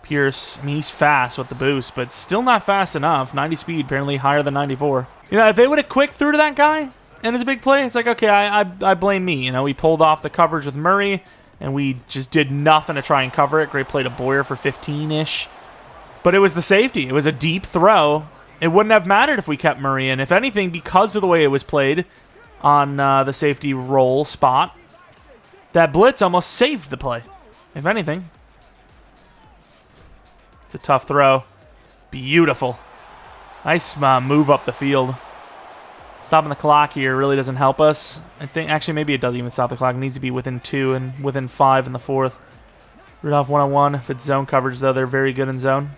Pierce, I mean, he's fast with the boost, but still not fast enough. 90 speed, apparently higher than 94. You know, if they would have quick through to that guy and it's a big play, it's like, okay, I blame me. You know, we pulled off the coverage with Murray, and we just did nothing to try and cover it. Great play to Boyer for 15-ish. But it was the safety. It was a deep throw. It wouldn't have mattered if we kept Murray in. If anything, because of the way it was played on the safety roll spot, that blitz almost saved the play, if anything. It's a tough throw. Beautiful. Nice move up the field. Stopping the clock here really doesn't help us. I think, actually, maybe it doesn't even stop the clock. It needs to be within 2 and within 5 in the fourth. Rudolph one-on-one. If it's zone coverage, though, they're very good in zone.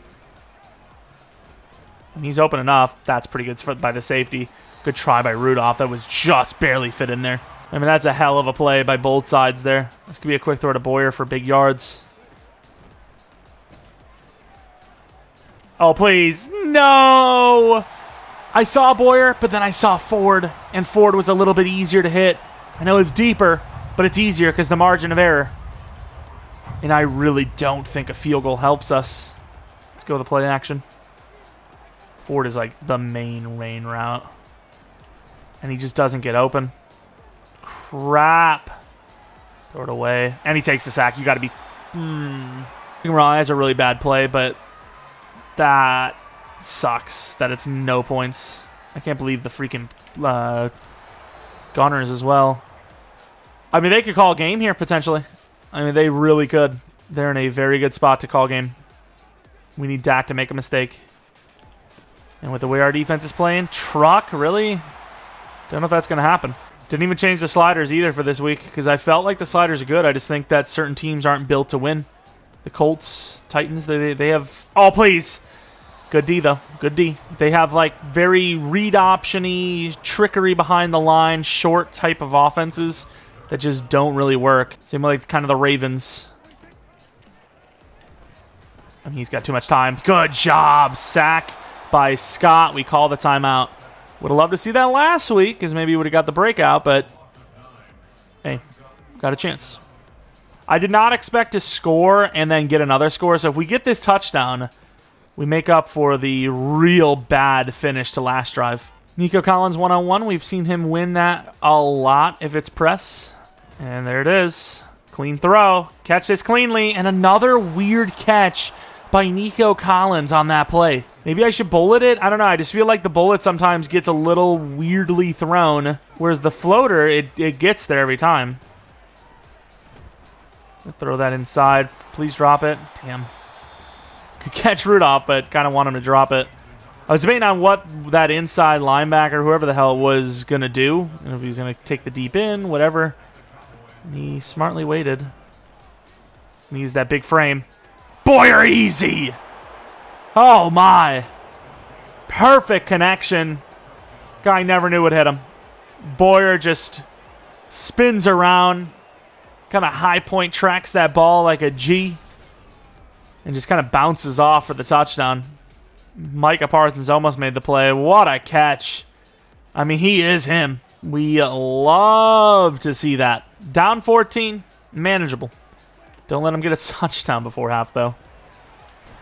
And he's open enough. That's pretty good by the safety. Good try by Rudolph. That was just barely fit in there. I mean, that's a hell of a play by both sides there. This could be a quick throw to Boyer for big yards. Oh, please. No! I saw Boyer, but then I saw Ford, and Ford was a little bit easier to hit. I know it's deeper, but it's easier because the margin of error. And I really don't think a field goal helps us. Let's go with the play action. Ford is like the main rain route. And he just doesn't get open. Crap. Throw it away. And he takes the sack. You got to be... That's a really bad play, but that sucks that it's no points. I can't believe the freaking Gunners as well. I mean, they could call a game here, potentially. I mean, they really could. They're in a very good spot to call game. We need Dak to make a mistake. And with the way our defense is playing, truck, really? Don't know if that's going to happen. Didn't even change the sliders either for this week because I felt like the sliders are good. I just think that certain teams aren't built to win. The Colts, Titans, they have... Oh, please. Good D, though. Good D. They have, like, very read option-y, trickery behind the line, short type of offenses that just don't really work. Same like kind of the Ravens. And he's got too much time. Good job. Sack by Scott. We call the timeout. Would have loved to see that last week because maybe he would have got the breakout, but hey, got a chance. I did not expect to score and then get another score, so if we get this touchdown, we make up for the real bad finish to last drive. Nico Collins one-on-one. We've seen him win that a lot if it's press. And there it is. Clean throw. Catch this cleanly. And another weird catch by Nico Collins on that play. Maybe I should bullet it? I don't know. I just feel like the bullet sometimes gets a little weirdly thrown, whereas the floater, it gets there every time. Throw that inside. Please drop it. Damn. Could catch Rudolph, but kind of want him to drop it. I was debating on what that inside linebacker, whoever the hell it was, going to do. And if he was going to take the deep in, whatever. And he smartly waited. And used that big frame. Boyer easy! Oh, my. Perfect connection. Guy never knew what hit him. Boyer just spins around. Kind of high point tracks that ball like a G. And just kind of bounces off for the touchdown. Micah Parsons almost made the play. What a catch. I mean, he is him. We love to see that. Down 14, manageable. Don't let him get a touchdown before half, though.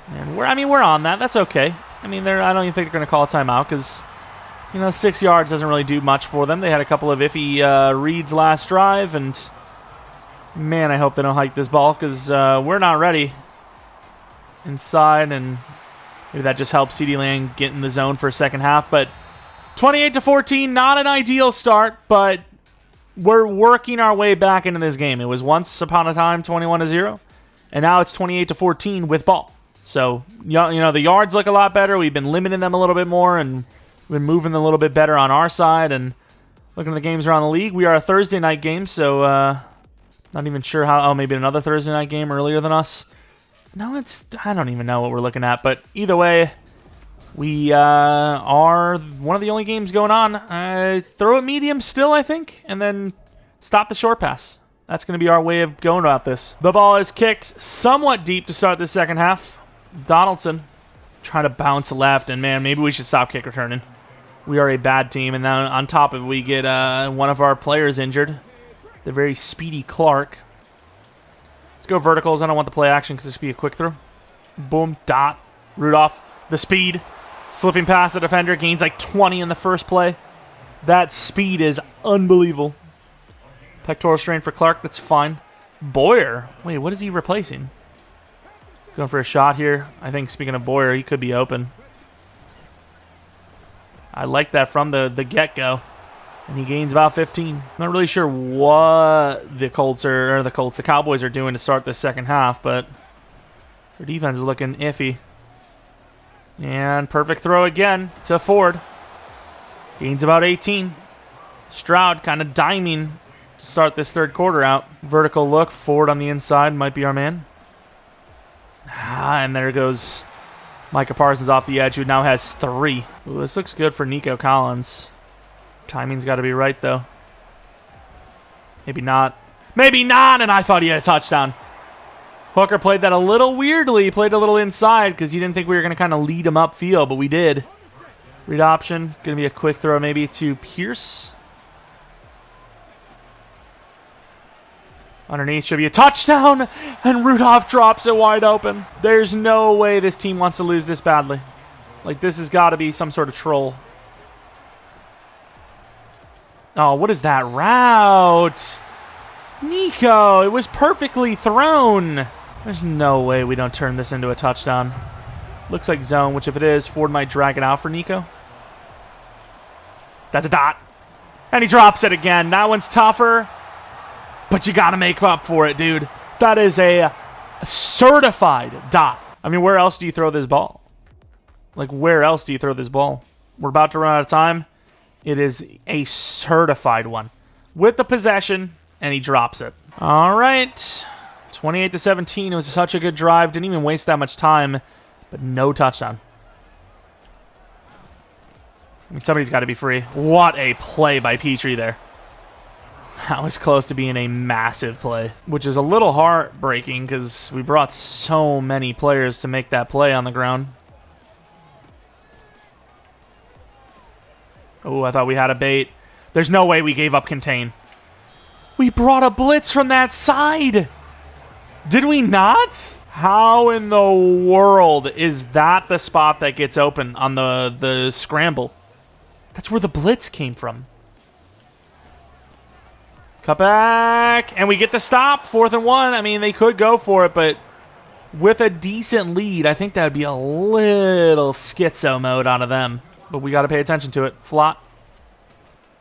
And we're on that. That's okay. I mean, I don't even think they're going to call a timeout because, 6 yards doesn't really do much for them. They had a couple of iffy reads last drive, and man, I hope they don't hike this ball because we're not ready inside, and maybe that just helps CeeDee Lamb get in the zone for a second half. But 28-14, not an ideal start, but we're working our way back into this game. It was once upon a time 21-0, and now it's 28-14 with ball. So, the yards look a lot better. We've been limiting them a little bit more, and we've been moving them a little bit better on our side. And looking at the games around the league, we are a Thursday night game, so not even sure how. Oh, maybe another Thursday night game earlier than us. No, I don't even know what we're looking at. But either way, we are one of the only games going on. Throw it medium still, I think, and then stop the short pass. That's going to be our way of going about this. The ball is kicked somewhat deep to start the second half. Donaldson trying to bounce left, and man, maybe we should stop kick returning. We are a bad team, and then on top of it, we get one of our players injured. The very speedy Clark. Let's go verticals. I don't want the play action because this could be a quick throw. Boom, dot. Rudolph, the speed. Slipping past the defender, gains like 20 in the first play. That speed is unbelievable. Pectoral strain for Clark, that's fine. Boyer, wait, what is he replacing? Going for a shot here. I think, speaking of Boyer, he could be open. I like that from the get-go. And he gains about 15. Not really sure what the Cowboys are doing to start the second half, but their defense is looking iffy. And perfect throw again to Ford. Gains about 18. Stroud kind of diming to start this third quarter out. Vertical look. Ford on the inside might be our man. And there goes Micah Parsons off the edge, who now has 3. Ooh, this looks good for Nico Collins. Timing's got to be right, though. Maybe not. Maybe not, and I thought he had a touchdown. Hooker played that a little weirdly. He played a little inside because he didn't think we were going to kind of lead him upfield, but we did. Read option. Going to be a quick throw maybe to Pierce. Underneath should be a touchdown, and Rudolph drops it wide open. There's no way this team wants to lose this badly. Like, this has got to be some sort of troll. Oh, what is that route? Nico, it was perfectly thrown. There's no way we don't turn this into a touchdown. Looks like zone, which if it is, Ford might drag it out for Nico. That's a dot. And he drops it again. That one's tougher. But you got to make up for it, dude. That is a certified dot. I mean, where else do you throw this ball? Like, where else do you throw this ball? We're about to run out of time. It is a certified one. With the possession, and he drops it. All right. 28-17. It was such a good drive. Didn't even waste that much time, but no touchdown. I mean, somebody's got to be free. What a play by Petrie there. That was close to being a massive play, which is a little heartbreaking because we brought so many players to make that play on the ground. Oh, I thought we had a bait. There's no way we gave up contain. We brought a blitz from that side. Did we not? How in the world is that the spot that gets open on the scramble? That's where the blitz came from. Cut back, and we get the stop. 4th and 1. I mean, they could go for it, but with a decent lead, I think that would be a little schizo mode out of them. But we got to pay attention to it. Flot.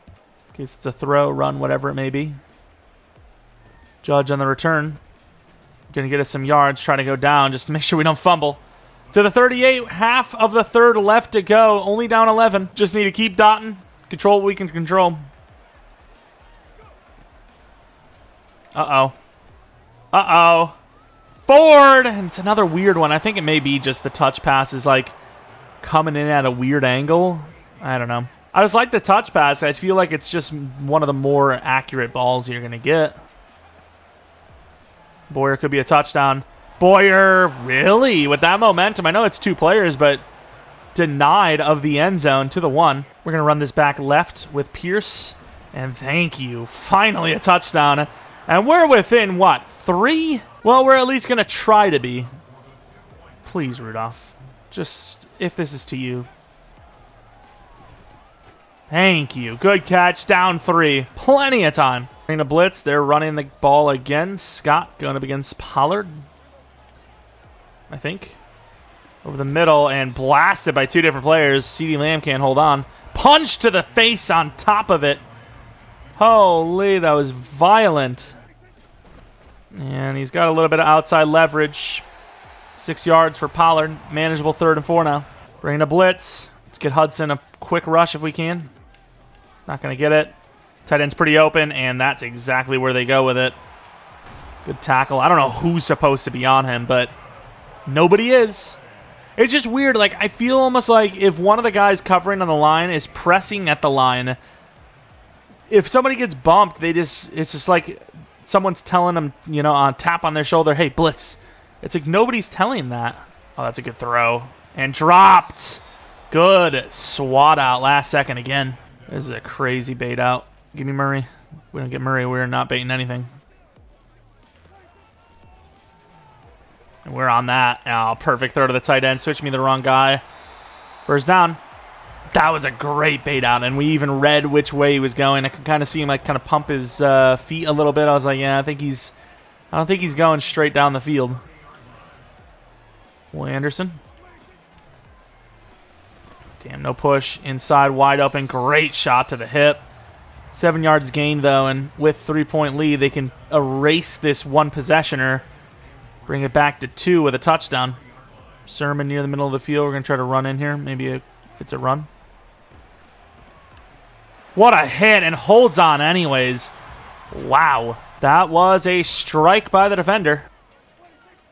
In case it's a throw, run, whatever it may be. Judge on the return. Going to get us some yards, try to go down just to make sure we don't fumble. To the 38, half of the third left to go. Only down 11. Just need to keep dotting. Control what we can control. Uh-oh. Uh-oh. Ford! And it's another weird one. I think it may be just the touch pass is like coming in at a weird angle. I don't know. I just like the touch pass. I feel like it's just one of the more accurate balls you're going to get. Boyer could be a touchdown. Boyer, really? With that momentum. I know it's 2 players, but denied of the end zone to the 1. We're going to run this back left with Pierce. And thank you. Finally a touchdown. And we're within, what, 3? Well, we're at least going to try to be. Please, Rudolph. Just, if this is to you. Thank you. Good catch. Down 3. Plenty of time. Bring the blitz. They're running the ball again. Scott going up against Pollard. I think. Over the middle and blasted by 2 different players. CeeDee Lamb can't hold on. Punch to the face on top of it. Holy, that was violent. And he's got a little bit of outside leverage. 6 yards for Pollard. Manageable 3rd and 4 now. Bringing a blitz. Let's get Hudson a quick rush if we can. Not going to get it. Tight end's pretty open, and that's exactly where they go with it. Good tackle. I don't know who's supposed to be on him, but nobody is. It's just weird. Like, I feel almost like if one of the guys covering on the line is pressing at the line, if somebody gets bumped, it's just like someone's telling them, you know, on tap on their shoulder, hey, blitz. It's like nobody's telling that. Oh, that's a good throw. And dropped. Good swat out last second again. This is a crazy bait out. Give me Murray. If we don't get Murray, we're not baiting anything. And we're on that. Oh, perfect throw to the tight end. Switch me the wrong guy. First down. That was a great bait out, and we even read which way he was going. I could kind of see him like kind of pump his feet a little bit. I was like, yeah, I don't think he's going straight down the field. Will Anderson. Damn, no push. Inside, wide open. Great shot to the hip. 7 yards gained, though, and with 3-point lead, they can erase this one possessioner, bring it back to 2 with a touchdown. Sermon near the middle of the field. We're going to try to run in here. Maybe if it's a run. What a hit, and holds on anyways. Wow. That was a strike by the defender.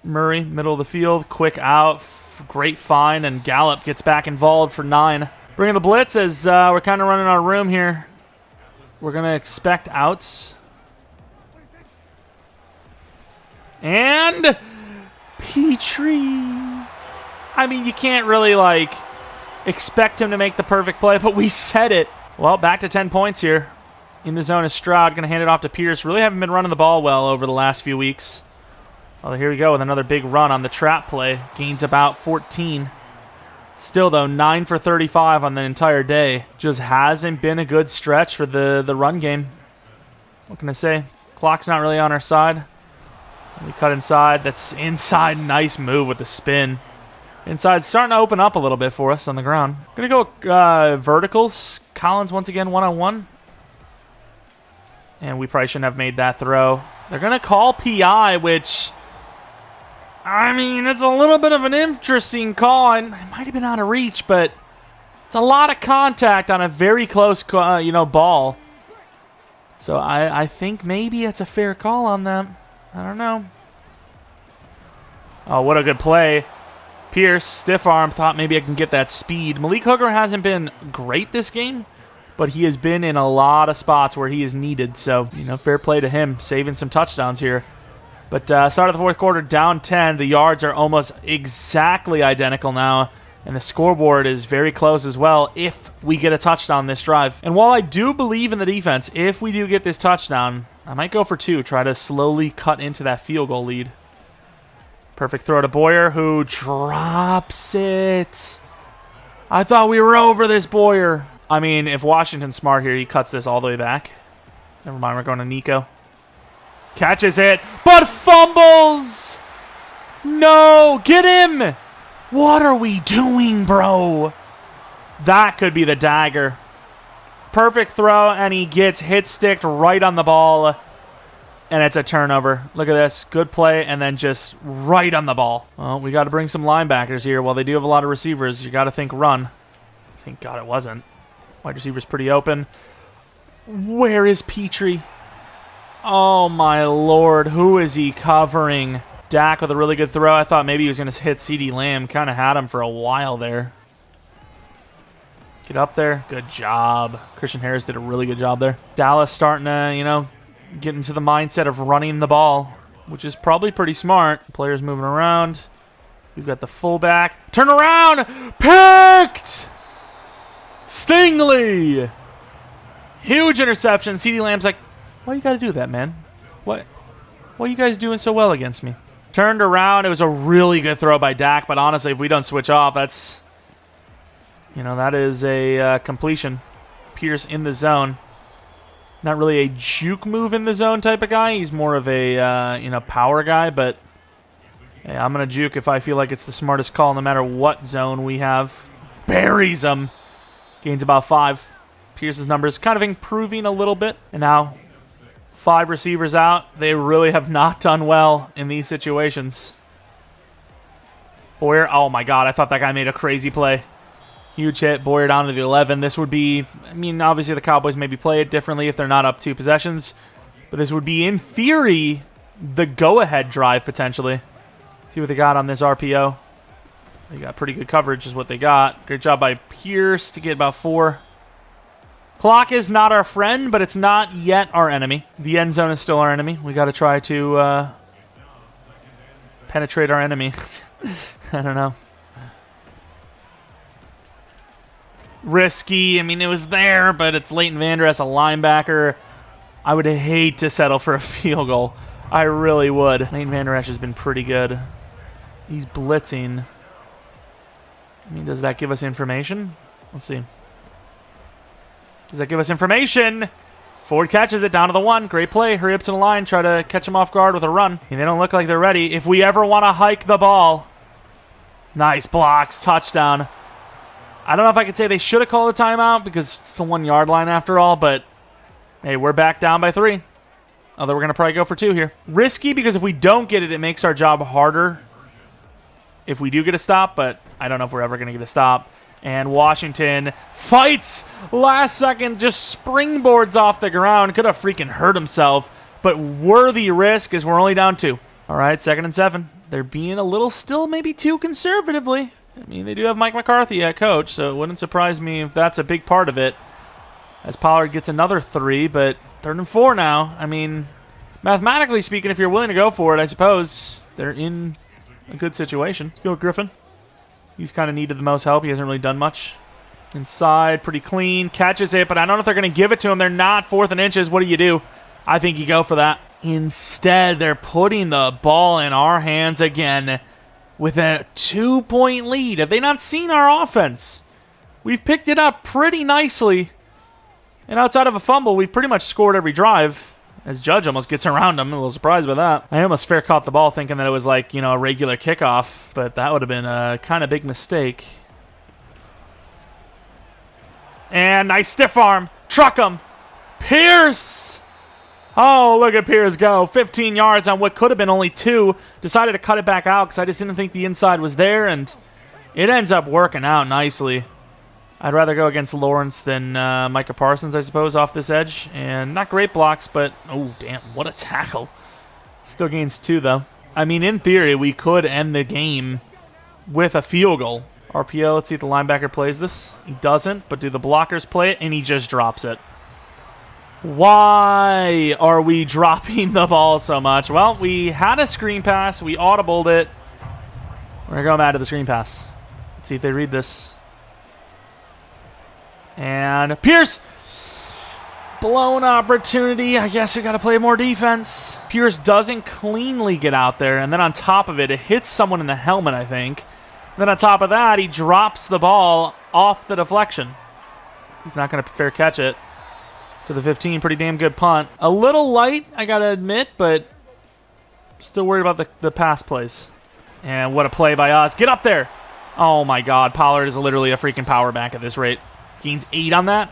Murray, middle of the field, quick out. Great find, and Gallup gets back involved for 9. Bringing the blitz as we're kind of running out of room here. We're going to expect outs. And Petrie. I mean, you can't really, like, expect him to make the perfect play, but we said it. Well, back to 10 points here. In the zone is Stroud. Going to hand it off to Pierce. Really haven't been running the ball well over the last few weeks. Well, here we go with another big run on the trap play. Gains about 14. Still, though, 9 for 35 on the entire day. Just hasn't been a good stretch for the run game. What can I say? Clock's not really on our side. We cut inside. That's inside. Nice move with the spin. Inside starting to open up a little bit for us on the ground. Going to go verticals. Collins once again one-on-one. And we probably shouldn't have made that throw. They're going to call PI, which, I mean, it's a little bit of an interesting call. And it might have been out of reach, but it's a lot of contact on a very close, ball. So I think maybe it's a fair call on them. I don't know. Oh, what a good play. Pierce, stiff arm, thought maybe I can get that speed. Malik Hooker hasn't been great this game, but he has been in a lot of spots where he is needed. So, fair play to him, saving some touchdowns here. But start of the fourth quarter, down 10. The yards are almost exactly identical now, and the scoreboard is very close as well if we get a touchdown this drive. And while I do believe in the defense, if we do get this touchdown, I might go for 2, try to slowly cut into that field goal lead. Perfect throw to Boyer, who drops it. I thought we were over this, Boyer. I mean, if Washington's smart here, he cuts this all the way back. Never mind, we're going to Nico. Catches it, but fumbles! No, get him! What are we doing, bro? That could be the dagger. Perfect throw, and he gets hit-sticked right on the ball. And it's a turnover. Look at this. Good play, and then just right on the ball. Well, we got to bring some linebackers here. While they do have a lot of receivers, you got to think run. Thank God it wasn't. Wide receiver's pretty open. Where is Petrie? Oh, my Lord. Who is he covering? Dak with a really good throw. I thought maybe he was going to hit CeeDee Lamb. Kind of had him for a while there. Get up there. Good job. Christian Harris did a really good job there. Dallas starting to, get into the mindset of running the ball, which is probably pretty smart. Players moving around. We've got the fullback. Turn around! Picked! Stingley! Huge interception. CeeDee Lamb's like, why you got to do that, man? What are you guys doing so well against me? Turned around. It was a really good throw by Dak, but honestly, if we don't switch off, that's, that is a completion. Pierce in the zone. Not really a juke move in the zone type of guy. He's more of a, power guy, but hey, I'm going to juke if I feel like it's the smartest call no matter what zone we have. Buries him. Gains about 5. Pierce's numbers kind of improving a little bit. And now 5 receivers out. They really have not done well in these situations. Boyer, oh my god, I thought that guy made a crazy play. Huge hit, Boyer down to the 11. This would be, I mean, obviously the Cowboys maybe play it differently if they're not up 2 possessions. But this would be, in theory, the go-ahead drive, potentially. See what they got on this RPO. They got pretty good coverage is what they got. Great job by Pierce to get about 4. Clock is not our friend, but it's not yet our enemy. The end zone is still our enemy. We got to try to penetrate our enemy. I don't know. Risky. I mean, it was there, but it's Leighton Vander as a linebacker. I would hate to settle for a field goal. I really would. Leighton Vander Esch has been pretty good. He's blitzing. I mean, does that give us information? Let's see. Does that give us information? Ford catches it down to the 1. Great play. Hurry up to the line. Try to catch him off guard with a run. And they don't look like they're ready. If we ever want to hike the ball. Nice blocks. Touchdown. I don't know if I could say they should have called a timeout because it's the 1 yard line after all, but hey, we're back down by 3. Although we're going to probably go for 2 here. Risky because if we don't get it, it makes our job harder if we do get a stop, but I don't know if we're ever going to get a stop. And Washington fights last second, just springboards off the ground. Could have freaking hurt himself, but worthy risk as we're only down 2. All right, 2nd and 7. They're being a little still maybe too conservatively. I mean, they do have Mike McCarthy at coach, so it wouldn't surprise me if that's a big part of it. As Pollard gets another 3, but 3rd and 4 now. I mean, mathematically speaking, if you're willing to go for it, I suppose they're in a good situation. Let's go, Griffin. He's kind of needed the most help. He hasn't really done much. Inside, pretty clean. Catches it, but I don't know if they're going to give it to him. They're not 4th and inches. What do you do? I think you go for that. Instead, they're putting the ball in our hands again with a 2-point lead. Have they not seen our offense? We've picked it up pretty nicely. And outside of a fumble, we've pretty much scored every drive. As Judge almost gets around him. I'm a little surprised by that. I almost fair caught the ball thinking that it was like, you know, a regular kickoff. But that would have been a kind of big mistake. And nice stiff arm. Truck him. Pierce! Oh, look at Pierce go. 15 yards on what could have been only 2. Decided to cut it back out because I just didn't think the inside was there. And it ends up working out nicely. I'd rather go against Lawrence than Micah Parsons, I suppose, off this edge. And not great blocks, but, oh, damn, what a tackle. Still gains 2, though. I mean, in theory, we could end the game with a field goal. RPO, let's see if the linebacker plays this. He doesn't, but do the blockers play it? And he just drops it. Why are we dropping the ball so much? Well, we had a screen pass. We audibled it. We're going to go back to the screen pass. Let's see if they read this. And Pierce, blown opportunity. I guess we got to play more defense. Pierce doesn't cleanly get out there, and then on top of it, it hits someone in the helmet, I think. And then on top of that, he drops the ball off the deflection. He's not going to fair catch it to the 15. Pretty damn good punt. A little light, I got to admit, but still worried about the pass plays. And what a play by us. Get up there. Oh, my God. Pollard is literally a freaking power back at this rate. Gains 8 on that.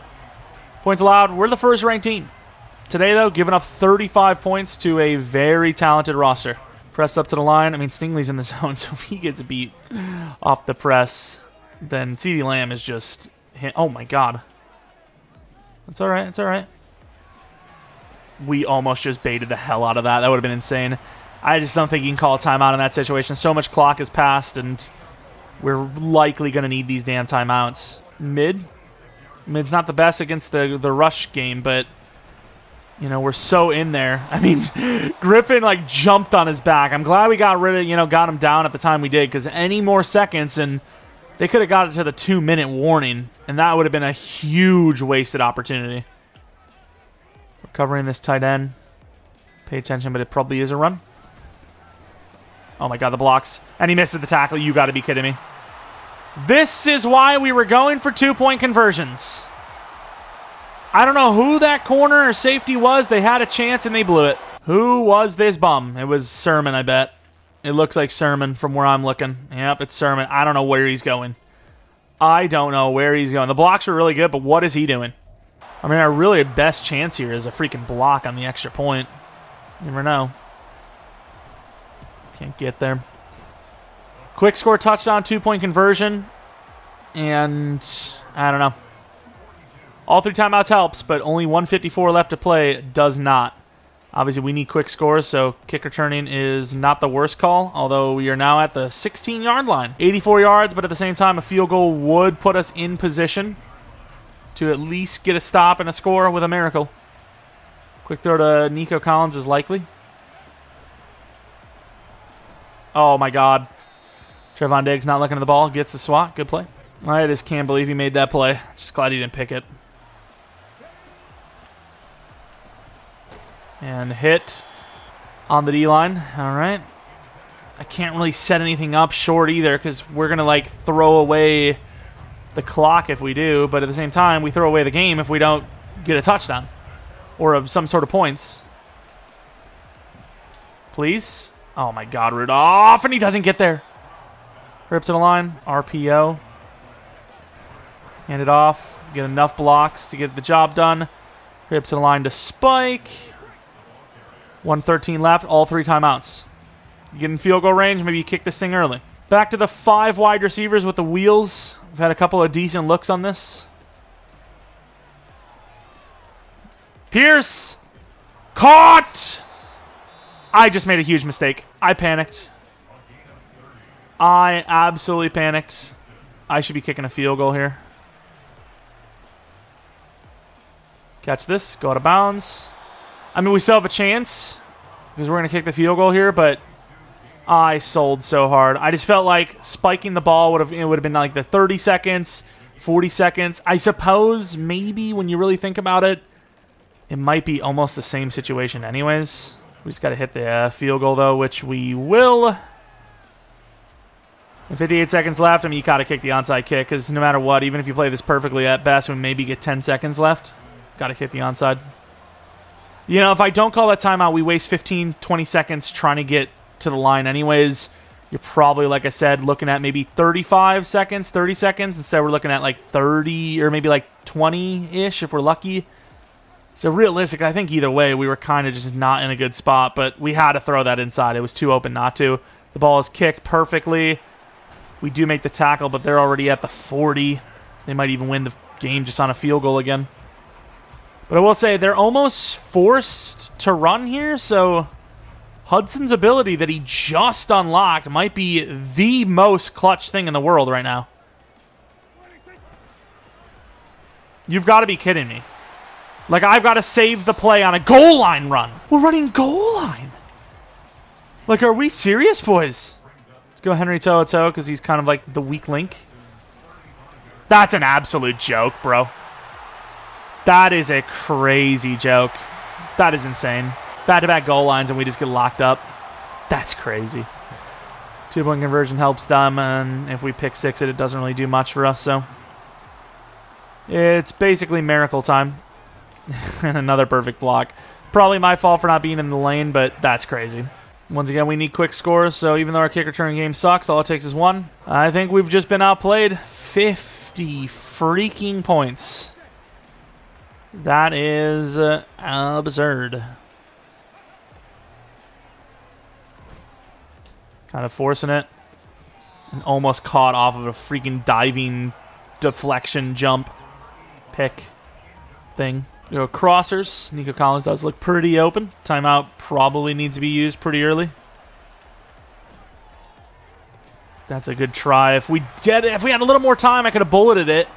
Points allowed. We're the first-ranked team. Today, though, giving up 35 points to a very talented roster. Press up to the line. I mean, Stingley's in the zone, so if he gets beat off the press, then CeeDee Lamb is just... Oh, my God. It's all right. It's all right. We almost just baited the hell out of that. That would have been insane. I just don't think you can call a timeout in that situation. So much clock has passed, and we're likely going to need these damn timeouts. Mid? I mean, it's not the best against the rush game, but, you know, we're so in there. I mean, Griffin, like, jumped on his back. I'm glad we got rid of, you know, got him down at the time we did, because any more seconds, and they could have got it to the 2-minute warning, and that would have been a huge wasted opportunity. We're covering this tight end. Pay attention, but it probably is a run. Oh, my God, the blocks. And he misses the tackle. You got to be kidding me. This is why we were going for 2-point conversions. I don't know who that corner or safety was. They had a chance and they blew it. Who was this bum? It was Sermon, I bet. It looks like Sermon from where I'm looking. Yep, it's Sermon. I don't know where he's going. I don't know where he's going. The blocks are really good, but what is he doing? I mean, our really best chance here is a freaking block on the extra point. You never know. Can't get there. Quick score touchdown, 2-point conversion. And I don't know. All 3 timeouts helps, but only 154 left to play does not. Obviously, we need quick scores, so kick returning is not the worst call, although we are now at the 16-yard line. 84 yards, but at the same time, a field goal would put us in position to at least get a stop and a score with a miracle. Quick throw to Nico Collins is likely. Oh, my God. Trevon Diggs not looking at the ball. Gets the swat. Good play. I just can't believe he made that play. Just glad he didn't pick it. And hit on the D-line. All right. I can't really set anything up short either because we're going to, like, throw away the clock if we do. But at the same time, we throw away the game if we don't get a touchdown or some sort of points. Please. Oh, my God, Rudolph. And he doesn't get there. Rip to the line. RPO. Hand it off. Get enough blocks to get the job done. Rip to the line to Spike. 1:13 left. All 3 timeouts. You get in field goal range. Maybe you kick this thing early. Back to the 5 wide receivers with the wheels. We've had a couple of decent looks on this. Pierce. Caught. I just made a huge mistake. I panicked. I absolutely panicked. I should be kicking a field goal here. Catch this. Go out of bounds. I mean, we still have a chance because we're going to kick the field goal here, but I sold so hard. I just felt like spiking the ball would have been like the 30 seconds, 40 seconds. I suppose maybe when you really think about it, it might be almost the same situation anyways. We just got to hit the field goal, though, which we will. And 58 seconds left. I mean, you got to kick the onside kick because no matter what, even if you play this perfectly at best, we maybe get 10 seconds left. Got to kick the onside. You know, if I don't call that timeout, we waste 15, 20 seconds trying to get to the line anyways. You're probably, like I said, looking at maybe 35 seconds, 30 seconds. Instead, we're looking at like 30 or maybe like 20-ish if we're lucky. So realistic, I think either way, we were kind of just not in a good spot, but we had to throw that inside. It was too open not to. The ball is kicked perfectly. We do make the tackle, but they're already at the 40. They might even win the game just on a field goal again. But I will say, they're almost forced to run here, so Hudson's ability that he just unlocked might be the most clutch thing in the world right now. You've got to be kidding me. Like, I've got to save the play on a goal line run. We're running goal line. Like, are we serious, boys? Let's go Henry toe-to-toe because he's kind of like the weak link. That's an absolute joke, bro. That is a crazy joke. That is insane. Back-to-back goal lines and we just get locked up. That's crazy. 2-point conversion helps them, and if we pick 6 it doesn't really do much for us, so. It's basically miracle time. And another perfect block. Probably my fault for not being in the lane, but that's crazy. Once again, we need quick scores, so even though our kick return game sucks, all it takes is 1. I think we've just been outplayed. 50 freaking points. That is absurd. Kind of forcing it. And almost caught off of a freaking diving deflection jump pick thing. We go crossers. Nico Collins does look pretty open. Timeout probably needs to be used pretty early. That's a good try. If we had a little more time, I could have bulleted it.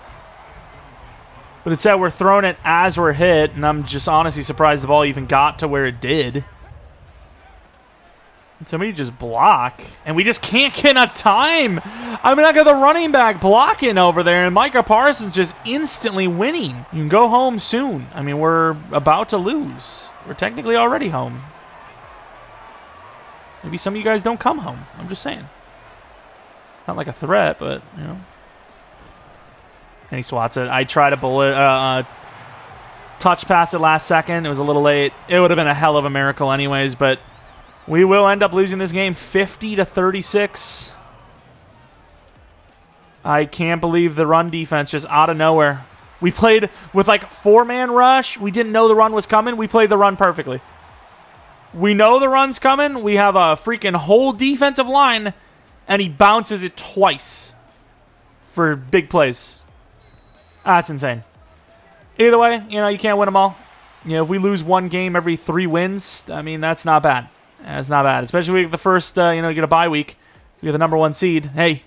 But instead, we're throwing it as we're hit, and I'm just honestly surprised the ball even got to where it did. And somebody just block, and we just can't get enough time. I mean, I got the running back blocking over there, and Micah Parsons just instantly winning. You can go home soon. I mean, we're about to lose. We're technically already home. Maybe some of you guys don't come home. I'm just saying. Not like a threat, but, you know. And he swats it. I tried to bullet, touch pass it last second. It was a little late. It would have been a hell of a miracle anyways, but we will end up losing this game 50-36. I can't believe the run defense just out of nowhere. We played with like 4-man rush. We didn't know the run was coming. We played the run perfectly. We know the run's coming. We have a freaking whole defensive line, and he bounces it twice for big plays. That's insane. Either way, you can't win them all. If we lose one game every 3 wins, I mean, that's not bad. That's not bad. Especially if we get the first, you get a bye week. We get the number 1 seed. Hey,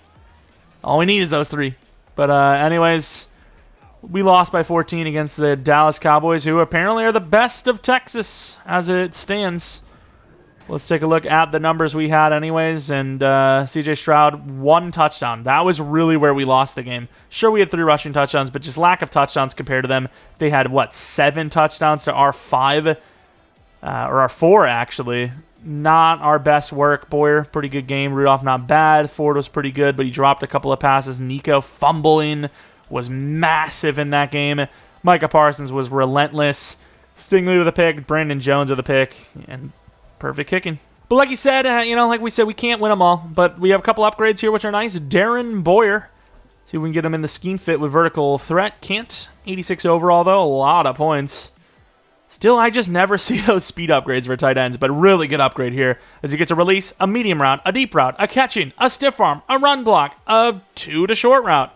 all we need is those 3. But anyways, we lost by 14 against the Dallas Cowboys, who apparently are the best of Texas as it stands. Let's take a look at the numbers we had anyways. And C.J. Stroud, 1 touchdown. That was really where we lost the game. Sure, we had 3 rushing touchdowns, but just lack of touchdowns compared to them. They had, 7 touchdowns to our 5? Or our 4, actually. Not our best work. Boyer, pretty good game. Rudolph, not bad. Ford was pretty good, but he dropped a couple of passes. Nico fumbling was massive in that game. Micah Parsons was relentless. Stingley with a pick. Brandon Jones with a pick. And perfect kicking. But like you said, like we said, we can't win them all. But we have a couple upgrades here, which are nice. Darren Boyer. See if we can get him in the scheme fit with vertical threat. Can't. 86 overall, though. A lot of points. Still, I just never see those speed upgrades for tight ends, but really good upgrade here as he gets a release, a medium route, a deep route, a catching, a stiff arm, a run block, a 2 to short route.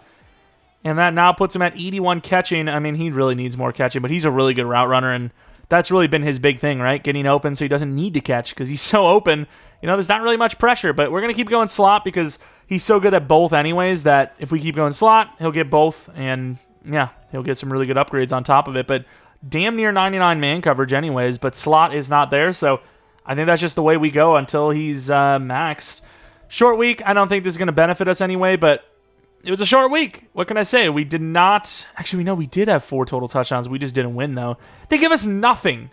And that now puts him at 81 catching. I mean, he really needs more catching, but he's a really good route runner, and that's really been his big thing, right? Getting open so he doesn't need to catch because he's so open. There's not really much pressure, but we're going to keep going slot because he's so good at both anyways that if we keep going slot, he'll get both, and yeah, he'll get some really good upgrades on top of it, but damn near 99 man coverage anyways, but slot is not there, so I think that's just the way we go until he's maxed. Short week, I don't think this is going to benefit us anyway, but it was a short week. What can I say? We did not... Actually, we did have 4 total touchdowns. We just didn't win, though. They give us nothing.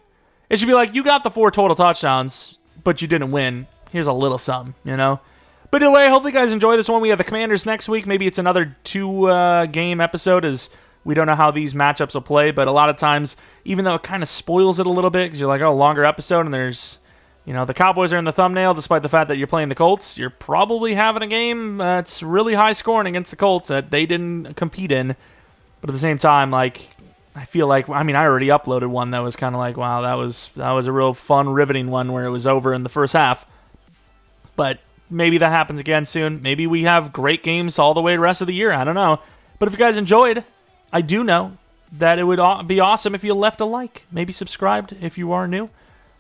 It should be like, you got the 4 total touchdowns, but you didn't win. Here's a little something, But either way, hopefully you guys enjoy this one. We have the Commanders next week. Maybe it's another 2-game episode as we don't know how these matchups will play, but a lot of times, even though it kind of spoils it a little bit, because you're like, longer episode, and there's, the Cowboys are in the thumbnail, despite the fact that you're playing the Colts, you're probably having a game that's really high scoring against the Colts that they didn't compete in. But at the same time, I feel like, I already uploaded one that was kind of like, wow, that was a real fun, riveting one where it was over in the first half. But maybe that happens again soon. Maybe we have great games all the way the rest of the year. I don't know. But if you guys enjoyed, I do know that it would be awesome if you left a like, maybe subscribed if you are new.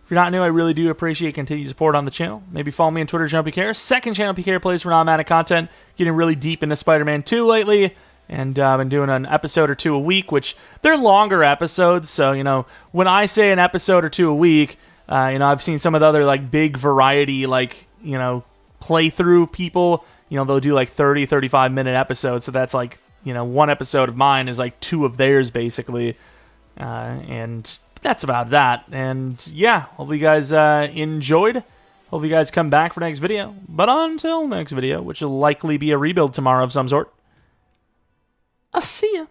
If you're not new, I really do appreciate continued support on the channel. Maybe follow me on Twitter, Jeromepkr. Second channel, PK Plays for non-Madden content. Getting really deep into Spider-Man 2 lately, and I've been doing an episode or 2 a week, which they're longer episodes, so, when I say an episode or 2 a week, I've seen some of the other, big variety, playthrough people, they'll do, 30, 35-minute episodes, so that's, one episode of mine is 2 of theirs, basically. And that's about that. And yeah, hopefully you guys enjoyed. Hopefully you guys come back for next video. But until next video, which will likely be a rebuild tomorrow of some sort, I'll see ya.